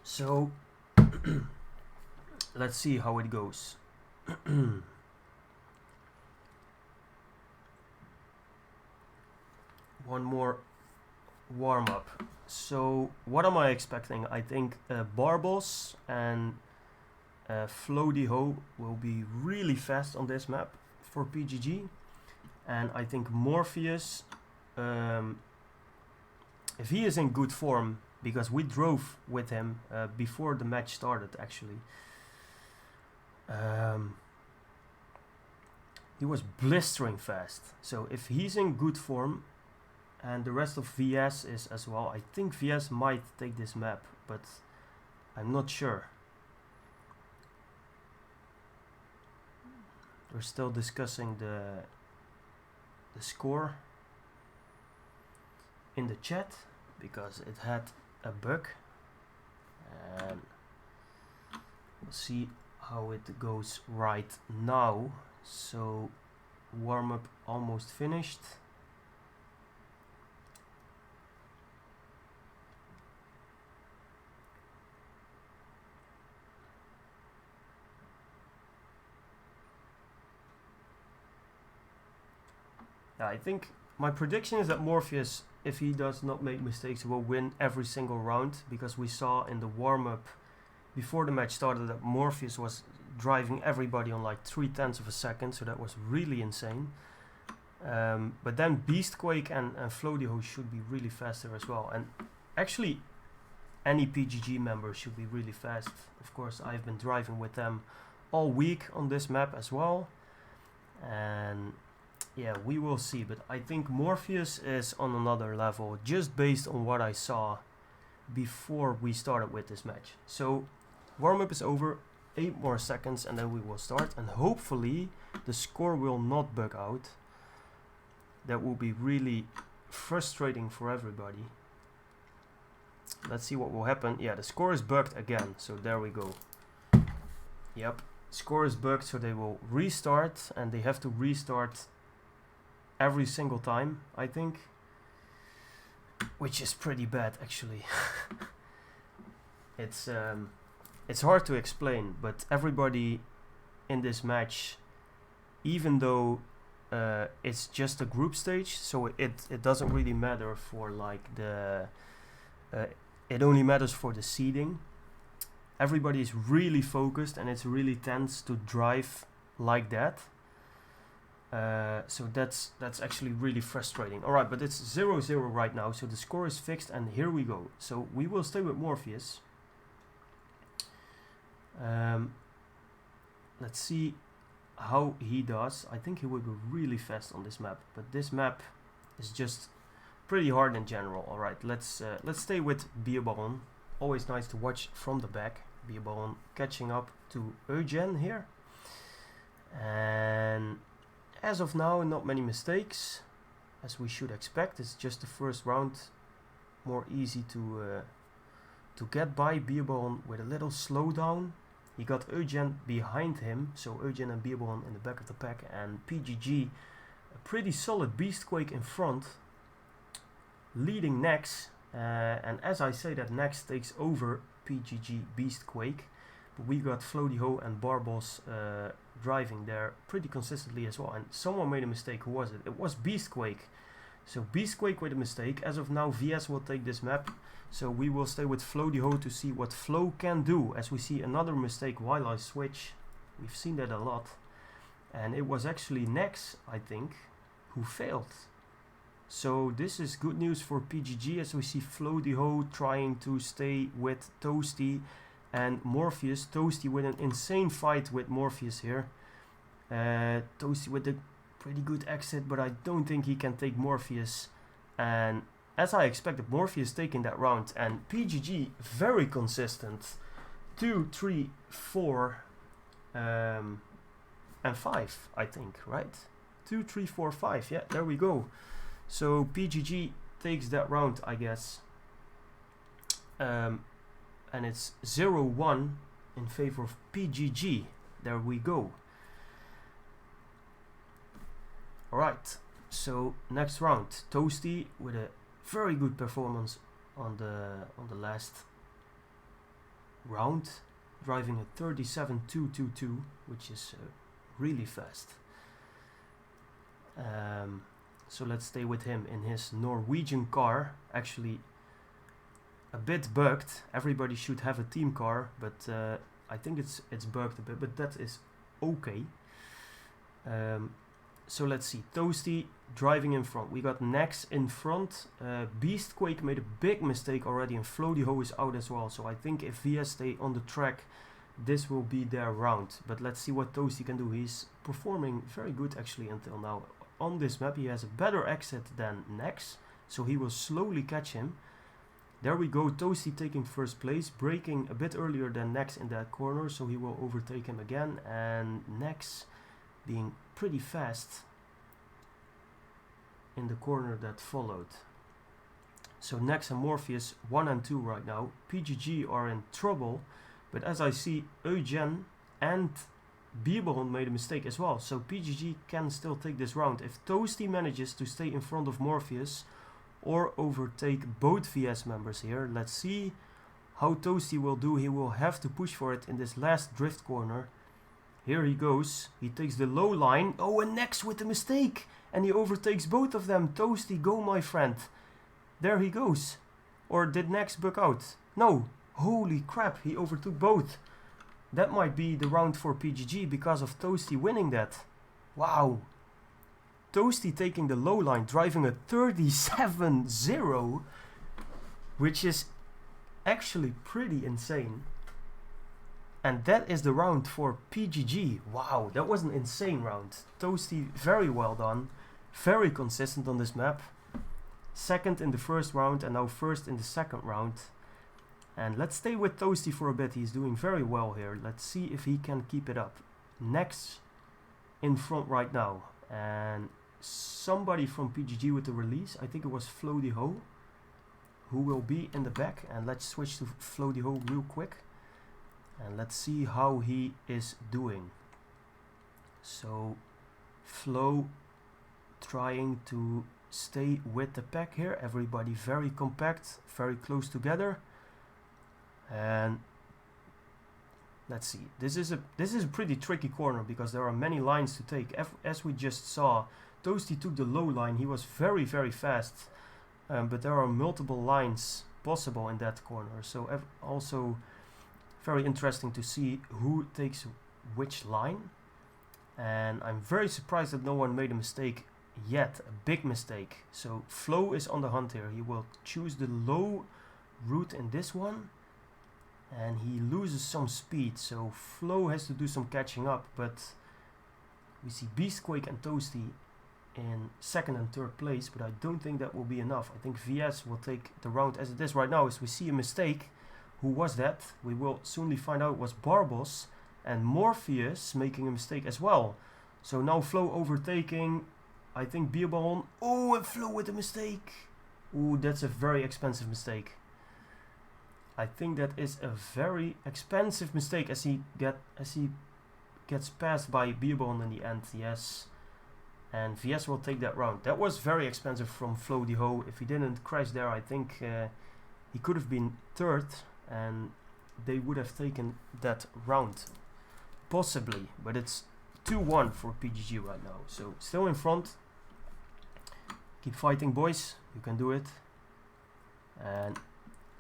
So let's see how it goes. One more warm-up. So what am I expecting? I think Barbos and Floody Ho will be really fast on this map for PGG. And I think Morpheus, if he is in good form, because we drove with him before the match started actually. He was blistering fast. So if he's in good form, and the rest of VS is as well, I think VS might take this map, but I'm not sure. We're still discussing the score in the chat, because it had a bug, and we'll see how it goes right now. So warm-up almost finished. I think my prediction is that Morpheus, if he does not make mistakes, will win every single round, because we saw in the warm-up before the match started that Morpheus was driving everybody on like 0.3 of a second, so that was really insane. But then Beastquake and Flodio should be really fast there as well. And actually, any PGG member should be really fast. Of course, I've been driving with them all week on this map as well. And yeah, we will see. But I think Morpheus is on another level, just based on what I saw before we started with this match. So, warm-up is over. 8 more seconds and then we will start. And hopefully, the score will not bug out. That will be really frustrating for everybody. Let's see what will happen. Yeah, the score is bugged again, so there we go. Yep, score is bugged, so they will restart, and they have to restart every single time, I think. Which is pretty bad, actually. It's hard to explain, but everybody in this match, even though it's just a group stage, so it doesn't really matter for like the it only matters for the seeding. Everybody is really focused and it's really tense to drive like that. So that's actually really frustrating. Alright, but it's 0-0 right now, so the score is fixed and here we go. So we will stay with Morpheus. Let's see how he does. I think he will be really fast on this map, but this map is just pretty hard in general. Alright, let's stay with Bierbaron. Always nice to watch from the back. Bierbaron catching up to Eugen here. And as of now, not many mistakes, as we should expect. It's just the first round, more easy to get by. Bierbaron with a little slowdown. He got Eugen behind him, so Eugen and Bierbaron in the back of the pack, and PGG, a pretty solid Beastquake in front, leading Nex. And as I say that, Nex takes over PGG Beastquake, but we got Flodio and Barbos driving there pretty consistently as well. And someone made a mistake. Who was it? It was Beastquake. So Beastquake with a mistake. As of now, VS will take this map. So we will stay with Flodio to see what Flo can do. As we see another mistake while I switch. We've seen that a lot. And it was actually Nex, I think, who failed. So this is good news for PGG, as we see Flodio trying to stay with Toasty and Morpheus. Toasty with an insane fight with Morpheus here. Toasty with a pretty good exit, but I don't think he can take Morpheus. And as I expected, Morpheus taking that round, and PGG very consistent. 2, 3, 4, and 5, I think, right? 2, 3, 4, 5. Yeah, there we go. So PGG takes that round, I guess. And it's 0-1 in favor of PGG. There we go. Alright, so next round. Toasty with a very good performance on the last round, driving a 37.222, which is really fast. So let's stay with him in his Norwegian car. Actually, a bit bugged. Everybody should have a team car, but I think it's bugged a bit, but that is okay. So let's see. Toasty driving in front. We got Nex in front. Beastquake made a big mistake already, and Flodio is out as well. So I think if VS stay on the track, this will be their round. But let's see what Toasty can do. He's performing very good actually until now. On this map he has a better exit than Nex, so he will slowly catch him. There we go, Toasty taking first place, braking a bit earlier than Nex in that corner, so he will overtake him again. And Nex being pretty fast in the corner that followed. So Nex and Morpheus 1 and 2 right now. PGG are in trouble, but as I see, Eugen and Bierbaron made a mistake as well, so PGG can still take this round if Toasty manages to stay in front of Morpheus or overtake both VS members here. Let's see how Toasty will do. He will have to push for it in this last drift corner. Here he goes. He takes the low line. Oh, and next with the mistake. And he overtakes both of them. Toasty, go my friend. There he goes. Or did Next book out? No. Holy crap, he overtook both. That might be the round for PGG because of Toasty winning that. Wow. Toasty taking the low line, driving a 37-0. Which is actually pretty insane. And that is the round for PGG. Wow, that was an insane round. Toasty, very well done. Very consistent on this map. Second in the first round and now first in the second round. And let's stay with Toasty for a bit. He's doing very well here. Let's see if he can keep it up. Next in front right now. And somebody from PGG with the release. I think it was Floody Ho, who will be in the back. And let's switch to Floody Ho real quick. And let's see how he is doing. So, Flo trying to stay with the pack here. Everybody very compact, very close together. And let's see. This is a pretty tricky corner because there are many lines to take. As we just saw, Toasty took the low line. He was very, very fast. But there are multiple lines possible in that corner. So also very interesting to see who takes which line. And I'm very surprised that no one made a mistake yet, a big mistake. So Flo is on the hunt here. He will choose the low route in this one, and he loses some speed, so Flo has to do some catching up. But we see Beastquake and Toasty in second and third place, but I don't think that will be enough. I think VS will take the round as it is right now. As we see a mistake. Who was that? We will soonly find out. It was Barbos and Morpheus making a mistake as well. So now Flo overtaking, I think, Beerballon. Oh, and Flo with a mistake. Ooh, that's a very expensive mistake. I think that is a very expensive mistake as he gets passed by Beerballon in the end. Yes. And VS will take that round. That was very expensive from Floody Ho. If he didn't crash there, I think he could have been third. And they would have taken that round. Possibly. But it's 2-1 for PGG right now. So still in front. Keep fighting, boys. You can do it. And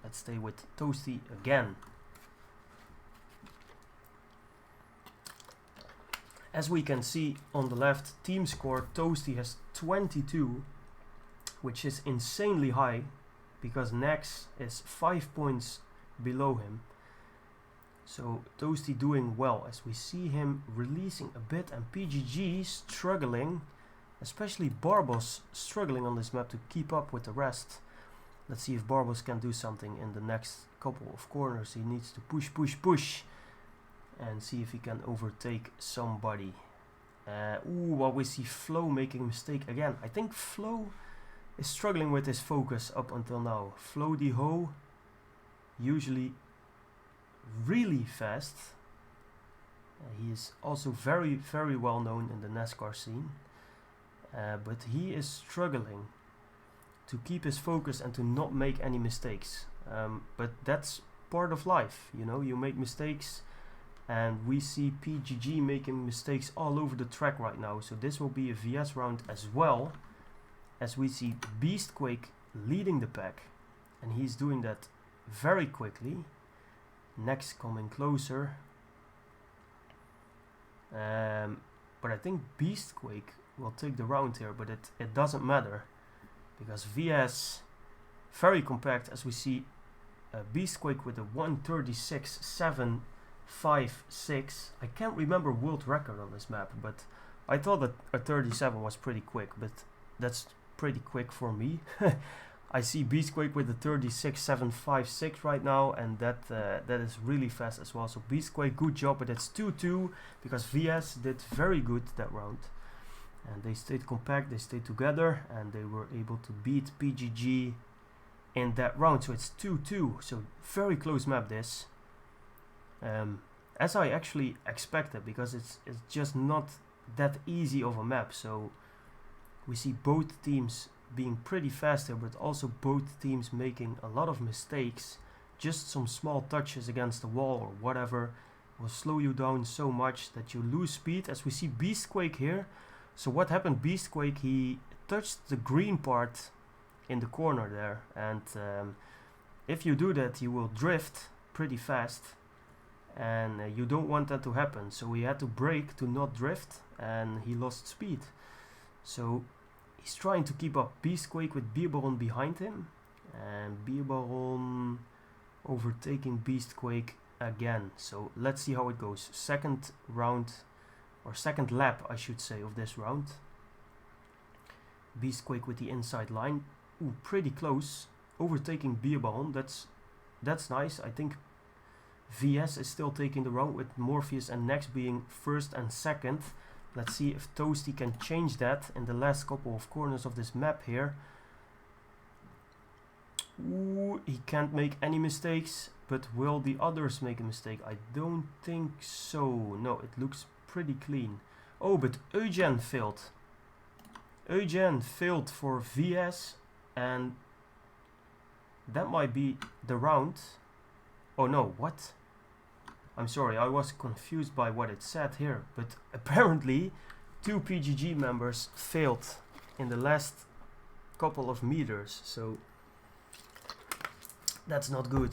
let's stay with Toasty again. As we can see on the left, team score, Toasty has 22. Which is insanely high. Because Nex is 5 points below him. So Toasty doing well as we see him releasing a bit, and PGG struggling, especially Barbos struggling on this map to keep up with the rest. Let's see if Barbos can do something in the next couple of corners. He needs to push and see if he can overtake somebody. Well, we see Flo making a mistake again. I think Flo is struggling with his focus up until now. Floody Ho, usually really fast. He is also very, very well known in the Nascar scene. But he is struggling to keep his focus and to not make any mistakes. But that's part of life, you know, you make mistakes. And we see PGG making mistakes all over the track right now. So this will be a VS round as well. As we see Beastquake leading the pack. And he's doing that very quickly. Next coming closer. But I think Beastquake will take the round here. But it doesn't matter. Because VS, very compact, as we see Beastquake with a 1:36.756. I can't remember world record on this map, but I thought that a 37 was pretty quick, but that's pretty quick for me. I see Beastquake with a 36.756 right now, and that is really fast as well. So Beastquake, good job, but it's 2-2 because VS did very good that round. And they stayed compact, they stayed together, and they were able to beat PGG in that round. So it's 2-2, so very close map this. As I actually expected, because it's just not that easy of a map. So we see both teams being pretty fast here, but also both teams making a lot of mistakes. Just some small touches against the wall or whatever, will slow you down so much that you lose speed, as we see Beastquake here. So what happened, Beastquake, he touched the green part in the corner there, and if you do that you will drift pretty fast, and you don't want that to happen, so he had to brake to not drift, and he lost speed. So he's trying to keep up Beastquake with Beerbaron behind him, and Beerbaron overtaking Beastquake again. So let's see how it goes. Second round, or second lap I should say, of this round. Beastquake with the inside line. Ooh, pretty close. Overtaking Beerbaron. That's nice. I think VS is still taking the round, with Morpheus and Nex being first and second. Let's see if Toasty can change that in the last couple of corners of this map here. Ooh, he can't make any mistakes, but will the others make a mistake? I don't think so. No, it looks pretty clean. Oh, but Eugen failed. Eugen failed for VS, and that might be the round. Oh no, what? I'm sorry, I was confused by what it said here, but apparently 2 PGG members failed in the last couple of meters, so that's not good.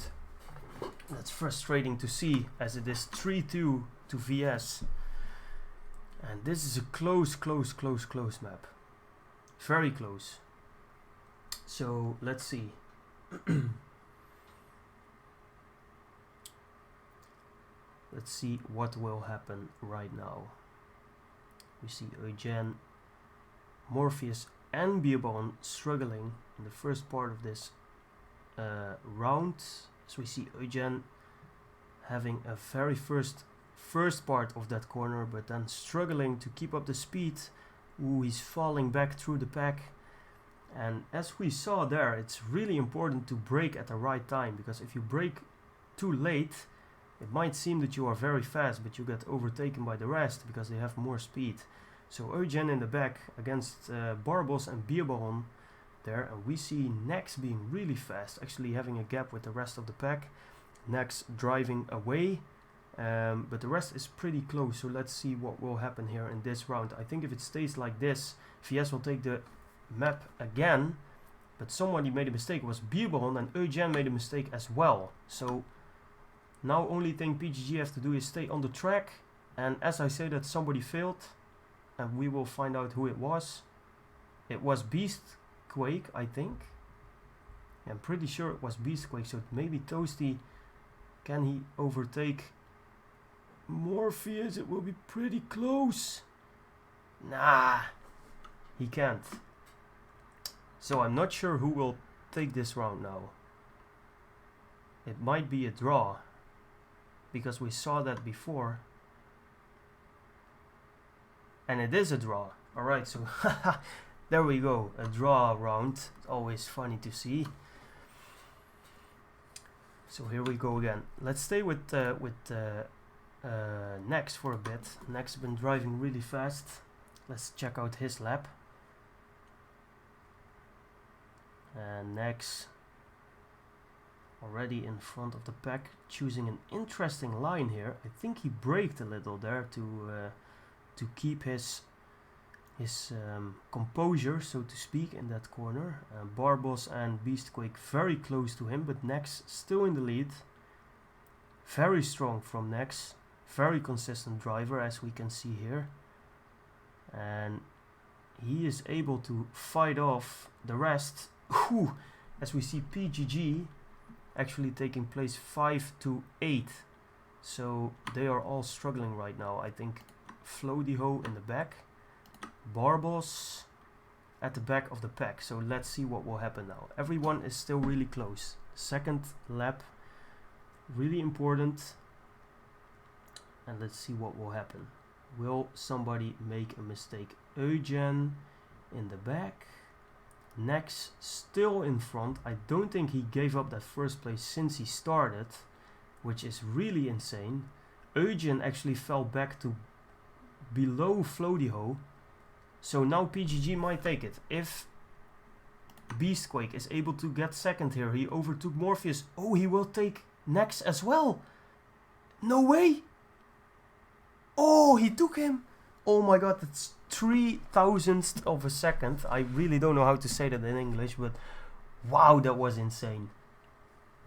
That's frustrating to see, as it is 3-2 to VS. And this is a close map. Very close. So let's see. Let's see what will happen right now. We see Eugen, Morpheus and Beerbaron struggling in the first part of this round. So we see Eugen having a very first part of that corner, but then struggling to keep up the speed. Ooh, he's falling back through the pack. And as we saw there, it's really important to brake at the right time, because if you brake too late, it might seem that you are very fast, but you get overtaken by the rest because they have more speed. So Eugen in the back against Barbos and Beerbaron there, and we see Nex being really fast, actually having a gap with the rest of the pack. Nex driving away, but the rest is pretty close, so let's see what will happen here in this round. I think if it stays like this, VS will take the map again, but somebody made a mistake. It was Beerbaron, and Eugen made a mistake as well. So now only thing PGG have to do is stay on the track, and as I say that, somebody failed, and we will find out who it was. It was Beastquake, I think. I'm pretty sure it was Beastquake, so maybe Toasty, can he overtake Morpheus? It will be pretty close. Nah, he can't. So I'm not sure who will take this round now. It might be a draw, because we saw that before. And it is a draw. Alright, so there we go. A draw round. Always funny to see. So here we go again. Let's stay with Nex for a bit. Nex has been driving really fast. Let's check out his lap. And Nex already in front of the pack, choosing an interesting line here. I think he braked a little there to keep his composure, so to speak, in that corner. Barbos and Beastquake very close to him, but Nex still in the lead. Very strong from Nex, very consistent driver, as we can see here, and he is able to fight off the rest. Whew, as we see PGG actually taking place 5-8, so they are all struggling right now. I think Flodiho in the back, Barbos at the back of the pack. So let's see what will happen now. Everyone is still really close. Second lap, really important, and let's see what will happen. Will somebody make a mistake? Eugen in the back, Nex still in front. I don't think he gave up that first place since he started, which is really insane. Eugen actually fell back to below Flodiho, so now PGG might take it. If Beastquake is able to get second here, he overtook Morpheus. Oh, he will take Nex as well. No way! Oh, he took him. Oh my god, that's 3,000th of a second. I really don't know how to say that in English, but wow, that was insane.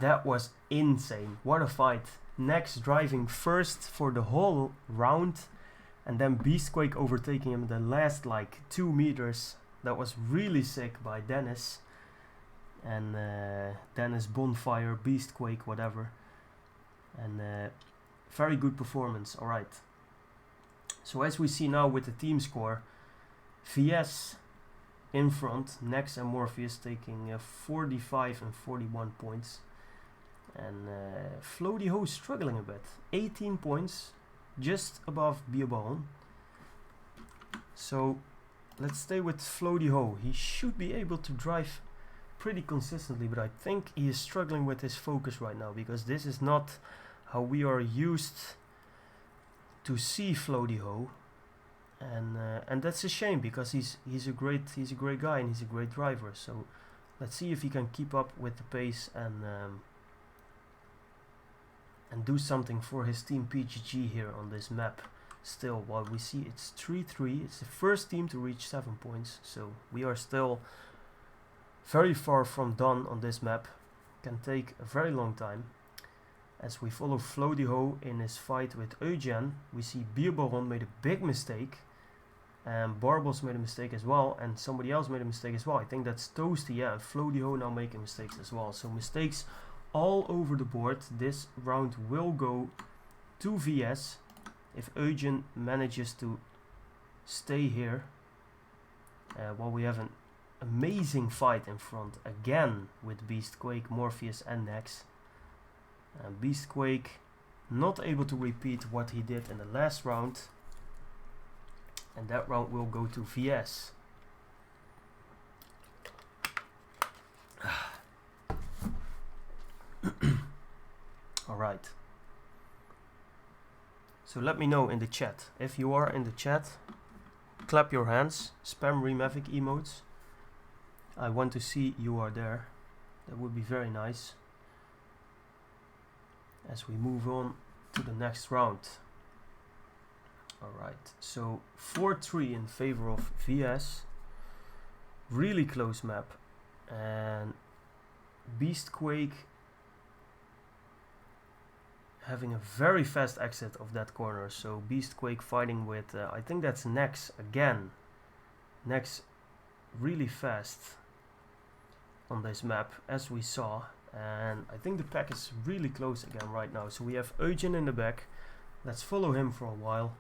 That was insane. What a fight. Next driving first for the whole round, and then Beastquake overtaking him the last like 2 meters. That was really sick by Dennis. And Dennis Bonfire, Beastquake, whatever. And very good performance. Alright. So as we see now with the team score, VS in front, Nex and Morpheus taking 45 and 41 points. And Floaty Ho struggling a bit. 18 points, just above Bierbaron. So let's stay with Floaty Ho. He should be able to drive pretty consistently, but I think he is struggling with his focus right now, because this is not how we are used to see Floaty Ho. And that's a shame, because he's a great guy and he's a great driver. So let's see if he can keep up with the pace and do something for his team PGG here on this map. Still, while we see it's 3-3, it's the first team to reach 7 points, so we are still very far from done on this map. Can take a very long time. As we follow Floaty Ho in his fight with Eugen, we see Bierbaron made a big mistake, and Barbos made a mistake as well, and somebody else made a mistake as well. I think that's Toasty, yeah, and Floaty Ho now making mistakes as well. So mistakes all over the board. This round will go to VS if Eugen manages to stay here, while we have an amazing fight in front again with Beastquake, Morpheus and Nex. And Beastquake not able to repeat what he did in the last round, and that round will go to VS. Alright. So let me know in the chat. If you are in the chat, clap your hands, spam Remavic emotes. I want to see you are there. That would be very nice. As we move on to the next round. Alright, so 4-3 in favor of VS. Really close map. And Beastquake having a very fast exit of that corner. So Beastquake fighting with, I think that's Nex again. Nex really fast on this map, as we saw. And I think the pack is really close again right now. So we have Eugen in the back. Let's follow him for a while.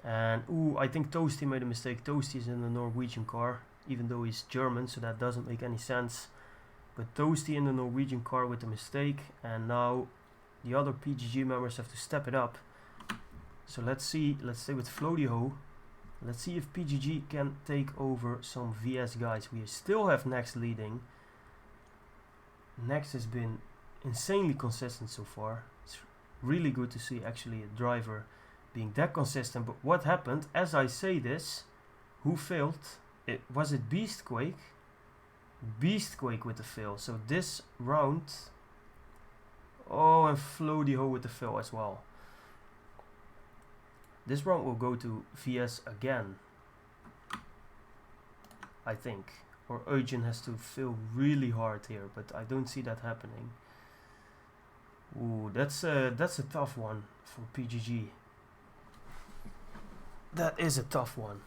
And ooh, I think Toasty made a mistake. Toasty is in the Norwegian car, even though he's German, so that doesn't make any sense. But Toasty in the Norwegian car with a mistake, and now the other PGG members have to step it up. So let's see, let's stay with Floaty Ho. Let's see if PGG can take over some VS guys. We still have Nex leading. Nex has been insanely consistent so far. It's really good to see actually a driver being that consistent. But what happened, as I say this, who failed? Was it Beastquake? Beastquake with the fail. So this round, oh, and Floaty Ho with the fail as well. This round will go to VS again, I think. Or Eugen has to fail really hard here, but I don't see that happening. Ooh, that's a tough one for PGG. That is a tough one.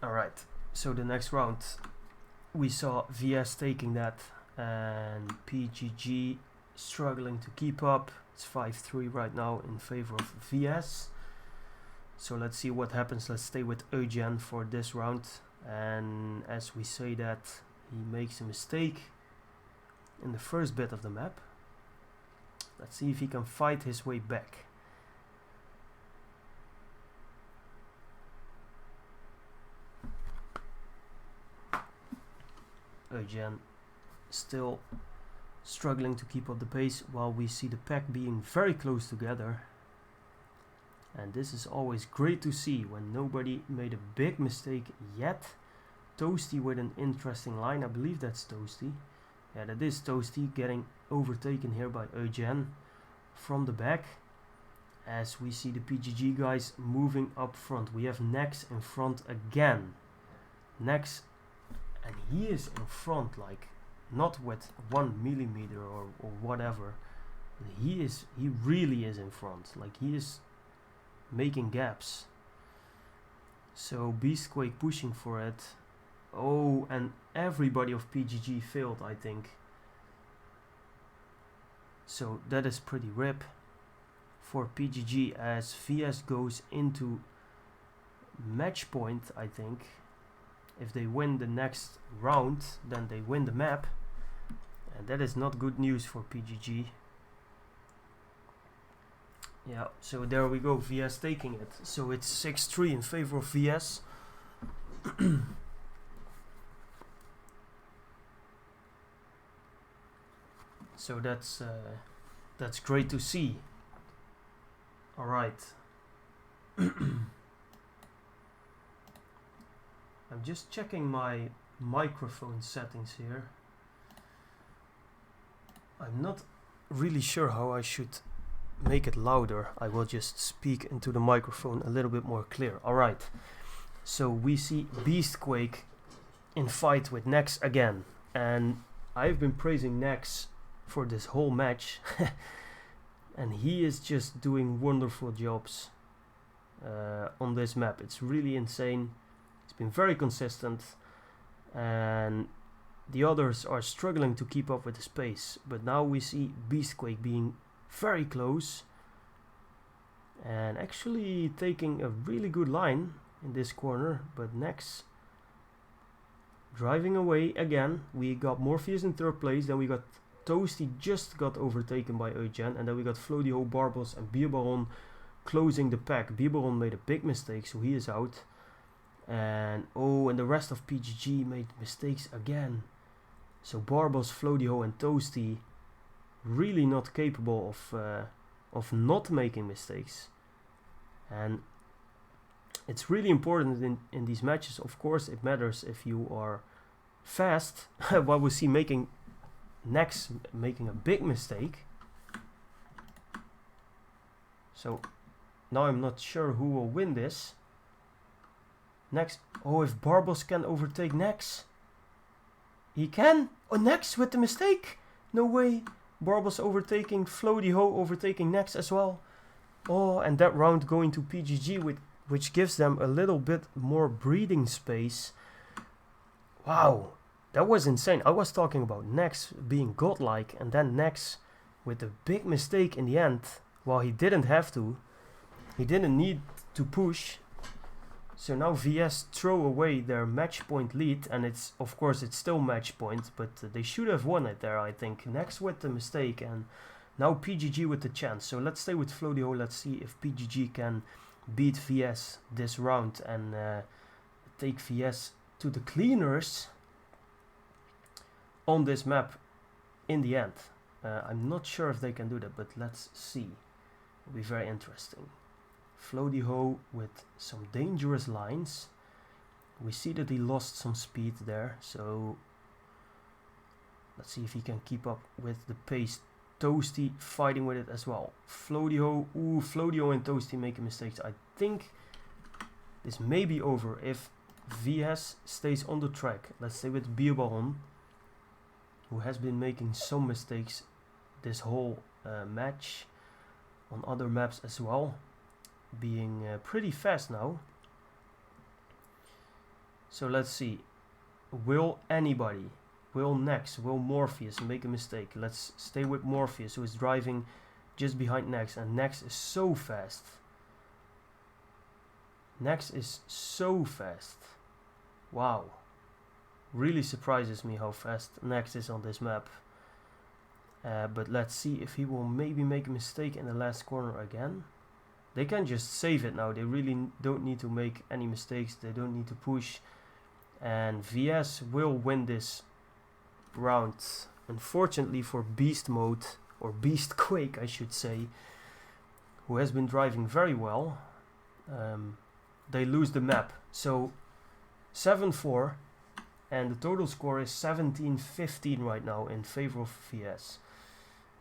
Alright, so the next round we saw VS taking that and PGG struggling to keep up. It's 5-3 right now in favor of VS. So let's see what happens. Let's stay with Eugen for this round. And as we say that, he makes a mistake in the first bit of the map. Let's see if he can fight his way back. Eugen still struggling to keep up the pace, while we see the pack being very close together. And this is always great to see when nobody made a big mistake yet. Toasty with an interesting line. I believe that's Toasty. Yeah, that is Toasty getting overtaken here by Eugen from the back. As we see the PGG guys moving up front. We have Nex in front again. Nex, and he is in front, like not with 1 millimeter or whatever. He really is in front. Like he is making gaps. So Beastquake pushing for it. Oh, and everybody of PGG failed, I think. So that is pretty rip for PGG as VS goes into match point, I think. If they win the next round, then they win the map. And that is not good news for PGG. Yeah, so there we go, VS taking it. So it's 6-3 in favor of VS. So that's great to see. All right. I'm just checking my microphone settings here. I'm not really sure how I should make it louder. I will just speak into the microphone a little bit more clear. All right. So we see Beastquake in fight with Nex again, and I've been praising Nex for this whole match. And he is just doing wonderful jobs on this map. It's really insane. He's been very consistent, and the others are struggling to keep up with the pace. But now we see Beastquake being very close and actually taking a really good line in this corner. But Nex driving away again. We got Morpheus in third place, then we got Toasty just got overtaken by Eugen, and then we got Flodio, Barbos and Bierbaron closing the pack. Bierbaron made a big mistake, so he is out. And oh, and the rest of PGG made mistakes again. So Barbos, Flodio and Toasty really not capable of not making mistakes. And it's really important in these matches. Of course, it matters if you are fast. What we see Nex making a big mistake. So now I'm not sure who will win this. Nex. Oh, if Barbos can overtake Nex. He can. Oh, Nex with the mistake. No way. Barbos overtaking Flodio, overtaking Nex as well. Oh, and that round going to PGG, which gives them a little bit more breathing space. Wow, that was insane. I was talking about Nex being godlike, and then Nex with a big mistake in the end. While he didn't have to. He didn't need to push. So now VS throw away their match point lead, and it's, of course, it's still match point, but they should have won it there, I think. Nex with the mistake, and now PGG with the chance. So let's stay with Flodio. Let's see if PGG can beat VS this round and take VS to the cleaners on this map in the end. I'm not sure if they can do that, but let's see. It'll be very interesting. Flodio with some dangerous lines. We see that he lost some speed there, so let's see if he can keep up with the pace. Toasty fighting with it as well. Flodio and Toasty making mistakes. I think this may be over if VS stays on the track. Let's stay with Bierbaron, who has been making some mistakes this whole match on other maps as well, being pretty fast now. So let's see, will anybody, will Nex, will Morpheus make a mistake? Let's stay with Morpheus, who is driving just behind Nex, and Nex is so fast. Nex is so fast. Wow, really surprises me how fast Nex is on this map. But let's see if he will maybe make a mistake in the last corner again. They can just save it now. They really don't need to make any mistakes. They don't need to push. And VS will win this round. Unfortunately for Beast Mode, or Beastquake I should say, who has been driving very well, they lose the map. So 7-4, and the total score is 17-15 right now in favor of VS.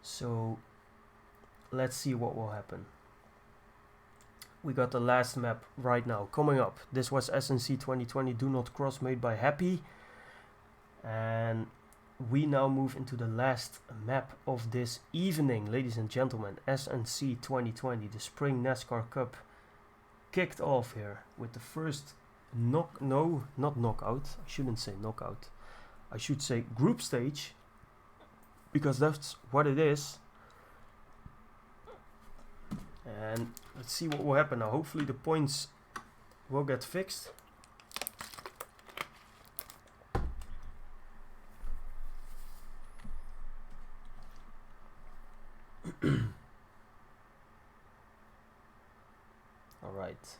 So let's see what will happen. We got the last map right now coming up. This was SNC 2020 Do Not Cross, made by Happy. And we now move into the last map of this evening, ladies and gentlemen. SNC 2020, the Spring NASCAR Cup, kicked off here with the first not knockout. I shouldn't say knockout. I should say group stage, because that's what it is. And let's see what will happen now. Hopefully the points will get fixed. Alright.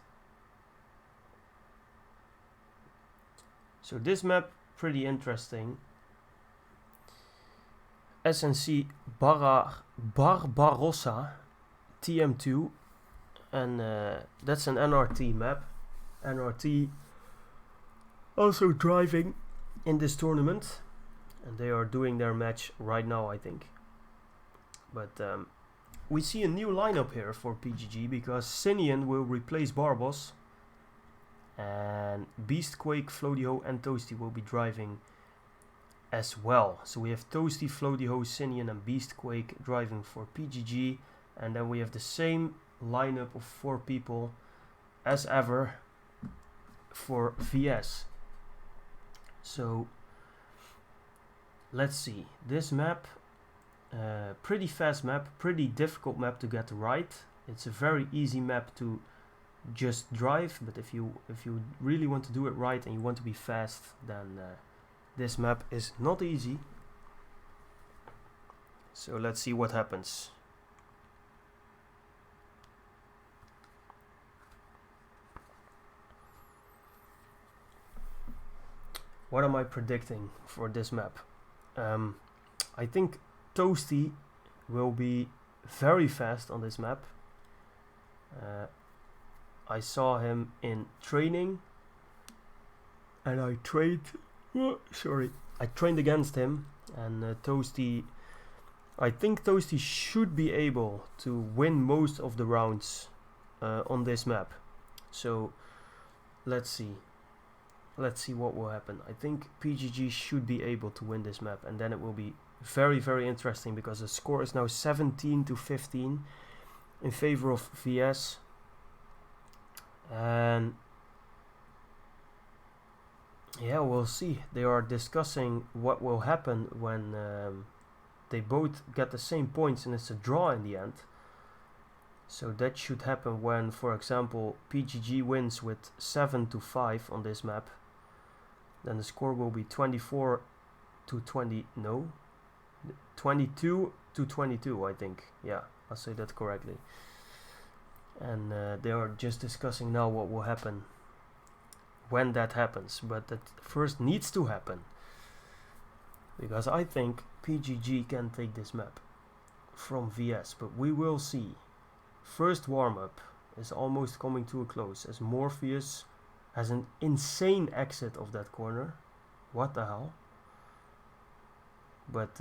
So this map, pretty interesting. SNC Barbarossa TM2, and that's an NRT map. NRT also driving in this tournament, and they are doing their match right now, I think. But we see a new lineup here for PGG, because Sinian will replace Barbos, and Beastquake, Flodio and Toasty will be driving as well. So we have Toasty, Flodio, Sinian and Beastquake driving for PGG, and then we have the same lineup of 4 people as ever for VS. So let's see, this map, pretty fast map, pretty difficult map to get right. It's a very easy map to just drive, but if you really want to do it right and you want to be fast, then this map is not easy. So let's see what happens. What am I predicting for this map? I think Toasty will be very fast on this map. I saw him in training, and I trained against him, and Toasty, I think Toasty should be able to win most of the rounds on this map. So let's see what will happen. I think PGG should be able to win this map, and then it will be very, very interesting, because the score is now 17-15 in favor of VS. And yeah, we'll see. They are discussing what will happen when they both get the same points and it's a draw in the end. So that should happen when, for example, PGG wins with 7-5 on this map. Then the score will be 22-22, I think. Yeah, I'll say that correctly. And they are just discussing now what will happen when that happens. But that first needs to happen, because I think PGG can take this map from VS, but we will see. First warm-up is almost coming to a close, as Morpheus has an insane exit of that corner. What the hell? But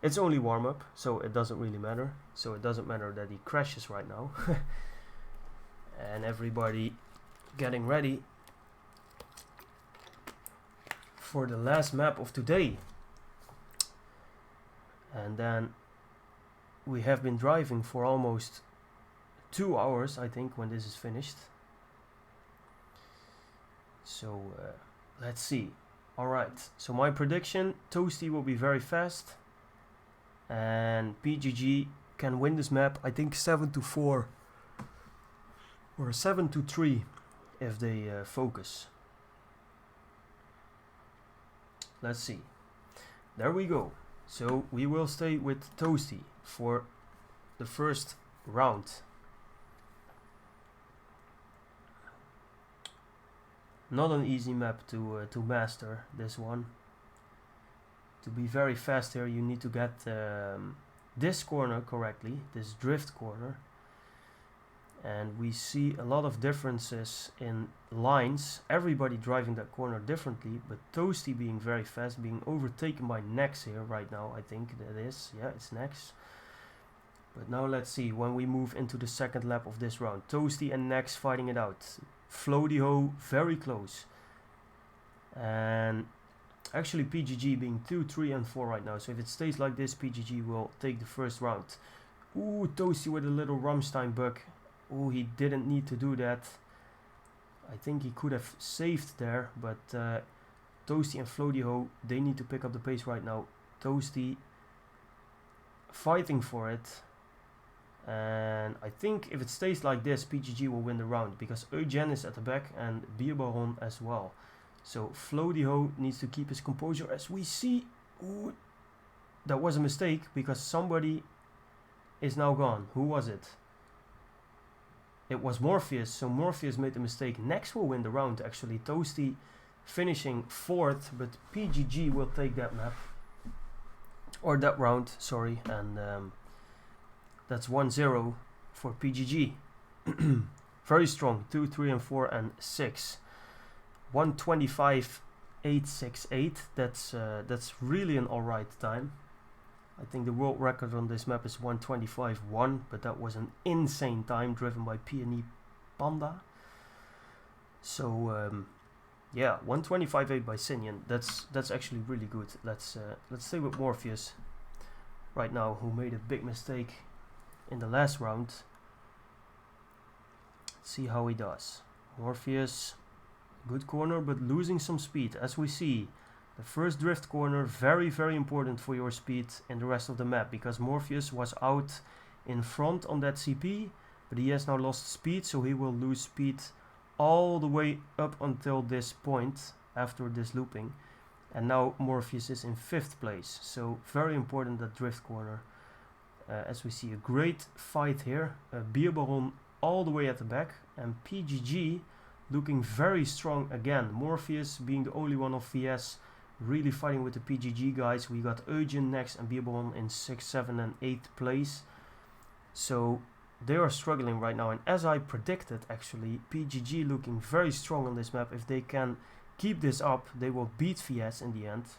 it's only warm-up, so it doesn't really matter. So it doesn't matter that he crashes right now. And everybody getting ready for the last map of today. And then we have been driving for almost 2 hours, I think, when this is finished. So let's see. Alright, so my prediction, Toasty will be very fast, and PGG can win this map, I think 7-4 or 7-3 if they focus. Let's see. There we go. So we will stay with Toasty for the first round. Not an easy map to master, this one. To be very fast here, you need to get this corner correctly, this drift corner. and we see a lot of differences in lines, everybody driving that corner differently, but Toasty being very fast, being overtaken by Nex here right now. I think that is, yeah, it's Nex. But now let's see, when we move into the second lap of this round, Toasty and Nex fighting it out. Floaty-Ho very close. And actually PGG being 2, 3 and 4 right now. So if it stays like this, PGG will take the first round. Ooh, Toasty with a little Rammstein bug. Ooh, he didn't need to do that. I think he could have saved there, but Toasty and Floaty-Ho, they need to pick up the pace right now. Toasty fighting for it. And I think if it stays like this, PGG will win the round, because Eugen is at the back and Bierbaron as well. So Floaty-Ho needs to keep his composure, as we see. Ooh, that was a mistake, because somebody is now gone. Who was it? It was Morpheus, so Morpheus made a mistake. Next will win the round actually. Toasty finishing 4th, but PGG will take that map. Or that round, sorry, and that's 1-0 for PGG. Very strong, 2, 3 and 4 and 6. 1:25.868. That's really an alright time. I think the world record on this map is 1:25.1, but that was an insane time driven by Peony Panda. So yeah, 1:25.8 by Sinian. That's actually really good. Let's stay with Morpheus right now, who made a big mistake in the last round. See how he does. Morpheus, good corner, but losing some speed, as we see. The first drift corner, very, very important for your speed in the rest of the map, because Morpheus was out in front on that CP, but he has now lost speed, so he will lose speed all the way up until this point after this looping. And now Morpheus is in 5th place, so very important, that drift corner. As we see a great fight here, Bierbaron all the way at the back, and PGG looking very strong again. Morpheus being the only one of VS really fighting with the PGG guys. We got Eugen next and Bierbaron in 6th, 7th and 8th place. So they are struggling right now, and as I predicted actually, PGG looking very strong on this map. If they can keep this up, they will beat VS in the end.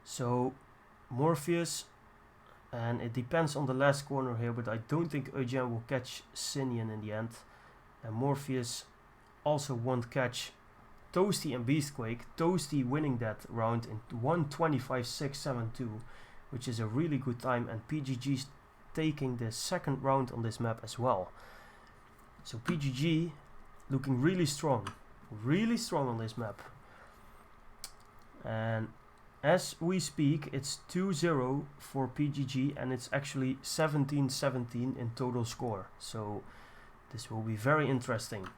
So Morpheus, and it depends on the last corner here, but I don't think Eugen will catch Sinian in the end. And Morpheus also won't catch Toasty and Beastquake. Toasty winning that round in 1:25.672, which is a really good time, and PGG's taking the second round on this map as well. So PGG looking really strong on this map. And as we speak, it's 2-0 for PGG, and it's actually 17-17 in total score. So this will be very interesting.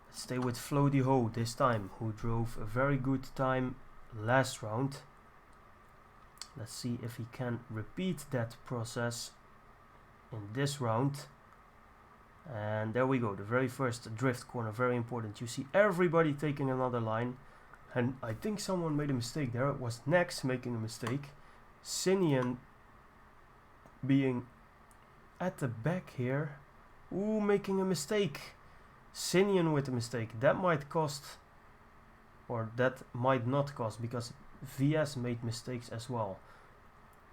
Let's stay with Floaty-Ho this time, who drove a very good time last round. Let's see if he can repeat that process in this round. And there we go, the very first drift corner, very important. You see everybody taking another line. And I think someone made a mistake there. It was Nex making a mistake. Sinian being at the back here. Ooh, making a mistake. Sinian with a mistake. That might cost, or that might not cost, because VS made mistakes as well.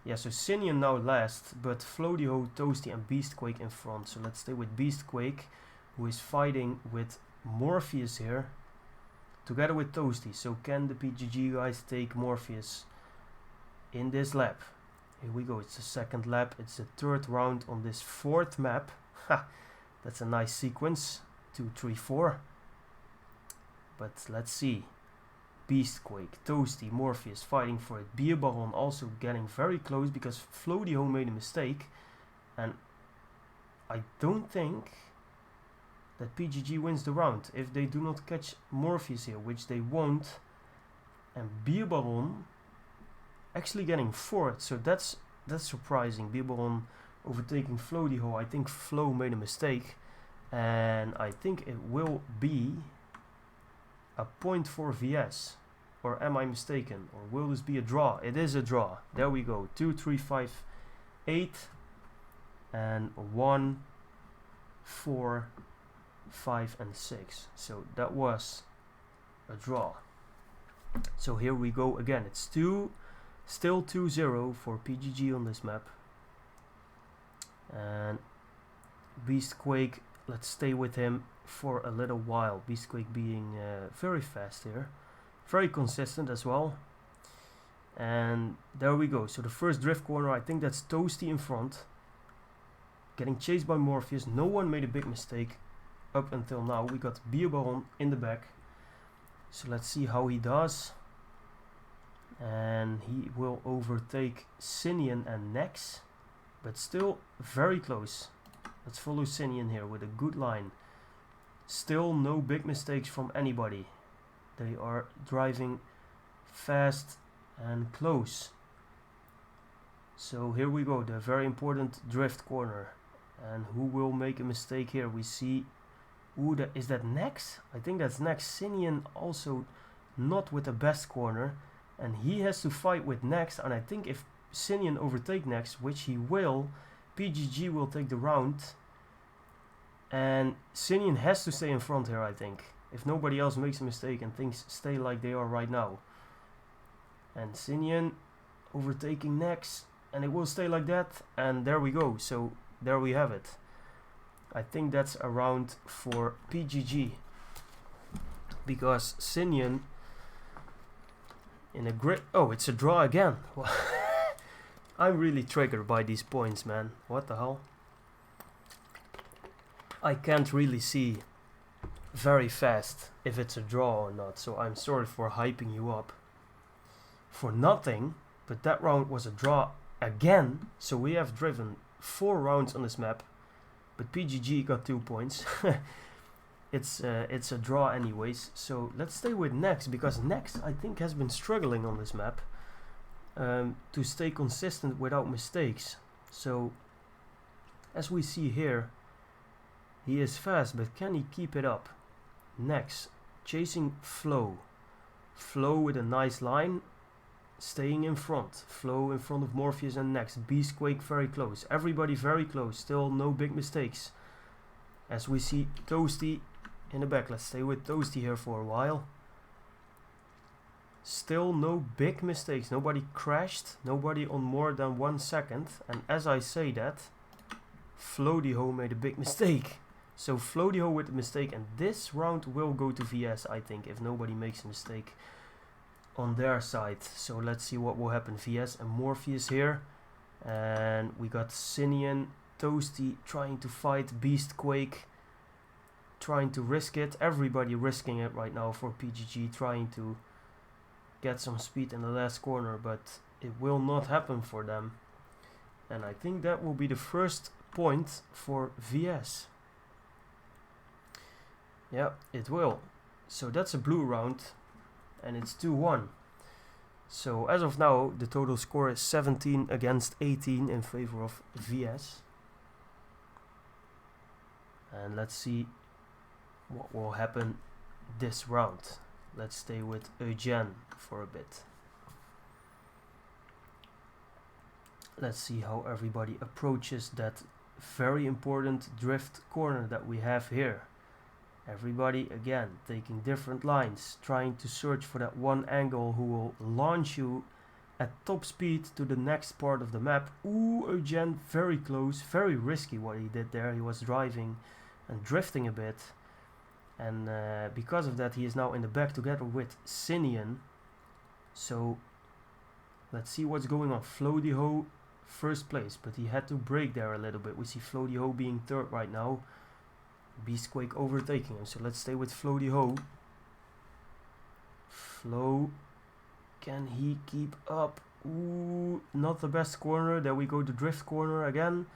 Yeah, so Sinian now last, but Floaty-Ho, Toasty and Beastquake in front. So let's stay with Beastquake, who is fighting with Morpheus here, together with Toasty. So can the PGG guys take Morpheus in this lap? Here we go, it's the second lap, it's the third round on this 4th map. Ha, that's a nice sequence, 2, 3, 4. But let's see. Beastquake, Toasty, Morpheus fighting for it. Bierbaron also getting very close, because Floaty-Ho made a mistake. And I don't think that PGG wins the round if they do not catch Morpheus here, which they won't. And Bierbaron actually getting 4th, so that's surprising. Bierbaron overtaking Floaty-Ho. I think Flo made a mistake, and I think it will be a point for VS. Or am I mistaken? Or will this be a draw? It is a draw. There we go. 2, 3, 5, 8. and 1, 4, 5 and 6. So that was a draw. So here we go again. It's still 2-0 for PGG on this map. And Beastquake, let's stay with him for a little while. Beastquake being very fast here, very consistent as well. And there we go. So the first drift corner, I think that's Toasty in front, getting chased by Morpheus. No one made a big mistake up until now. We got Bierbaron in the back. So let's see how he does. And he will overtake Sinian and Nex, but still very close. Let's follow Sinian here with a good line. Still no big mistakes from anybody. They are driving fast and close. So here we go, the very important drift corner. And who will make a mistake here? We see, ooh, is that Nex? I think that's Nex. Sinian also not with the best corner, and he has to fight with Nex. And I think if Sinian overtake Nex, which he will, PGG will take the round, and Sinian has to stay in front here, I think, if nobody else makes a mistake and things stay like they are right now. And Sinian overtaking Nex, and it will stay like that, and there we go. So there we have it. I think that's a round for PGG, because Sinian in a great... Oh, it's a draw again. I'm really triggered by these points, man. What the hell? I can't really see very fast if it's a draw or not, so I'm sorry for hyping you up for nothing, but that round was a draw again. So we have driven 4 rounds on this map, but PGG got 2 points. It's a draw anyways. So let's stay with Nex, because Nex I think has been struggling on this map to stay consistent without mistakes. So as we see here, he is fast, but can he keep it up? Nex chasing Flo. Flo with a nice line, staying in front. Flo in front of Morpheus and Nex. Beastquake very close. Everybody very close. Still no big mistakes. As we see Toasty in the back. Let's stay with Toasty here for a while. Still no big mistakes. Nobody crashed. Nobody on more than 1 second. And as I say that, Flodiho made a big mistake. So Flodiho with the mistake, and this round will go to VS, I think, if nobody makes a mistake on their side. So let's see what will happen. VS and Morpheus here, and we got Sinian, Toasty trying to fight Beastquake, trying to risk it. Everybody risking it right now for PGG, trying to get some speed in the last corner, but it will not happen for them. And I think that will be the first point for VS. Yeah, it will. So that's a blue round, and it's 2-1. So as of now, the total score is 17 against 18 in favor of VS. And let's see what will happen this round. Let's stay with Eugene for a bit. Let's see how everybody approaches that very important drift corner that we have here. Everybody again taking different lines, trying to search for that one angle who will launch you at top speed to the next part of the map. Ooh, Eugene very close, very risky what he did there. He was driving and drifting a bit, and because of that he is now in the back together with Sinian. So let's see what's going on. Flodiho first place, but he had to brake there a little bit. We see Flodiho being third right now. Beastquake overtaking him. So let's stay with Flodiho. Flo, can he keep up? Ooh, not the best corner. There we go, the drift corner again.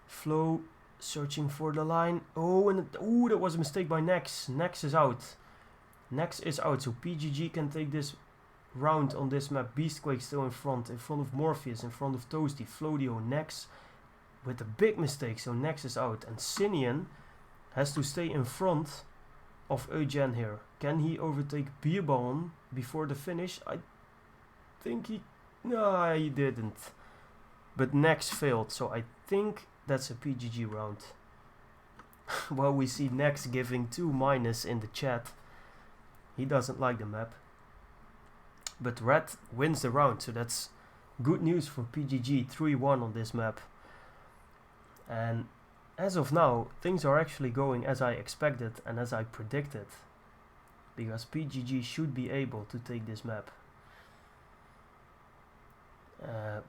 Flo searching for the line. Oh, and ooh, that was a mistake by Nex. Nex is out. Nex is out. So PGG can take this round on this map. Beastquake still in front of Morpheus, in front of Toasty. Flodiho, Nex with a big mistake. So Nex is out, and Sinian has to stay in front of Eugene here. Can he overtake Bierbaron before the finish? I think he... No, he didn't. But Nex failed, so I think that's a PGG round. Well, we see Nex giving 2- in the chat. He doesn't like the map. But Red wins the round, so that's good news for PGG. 3-1 on this map. And as of now, things are actually going as I expected and as I predicted. Because PGG should be able to take this map.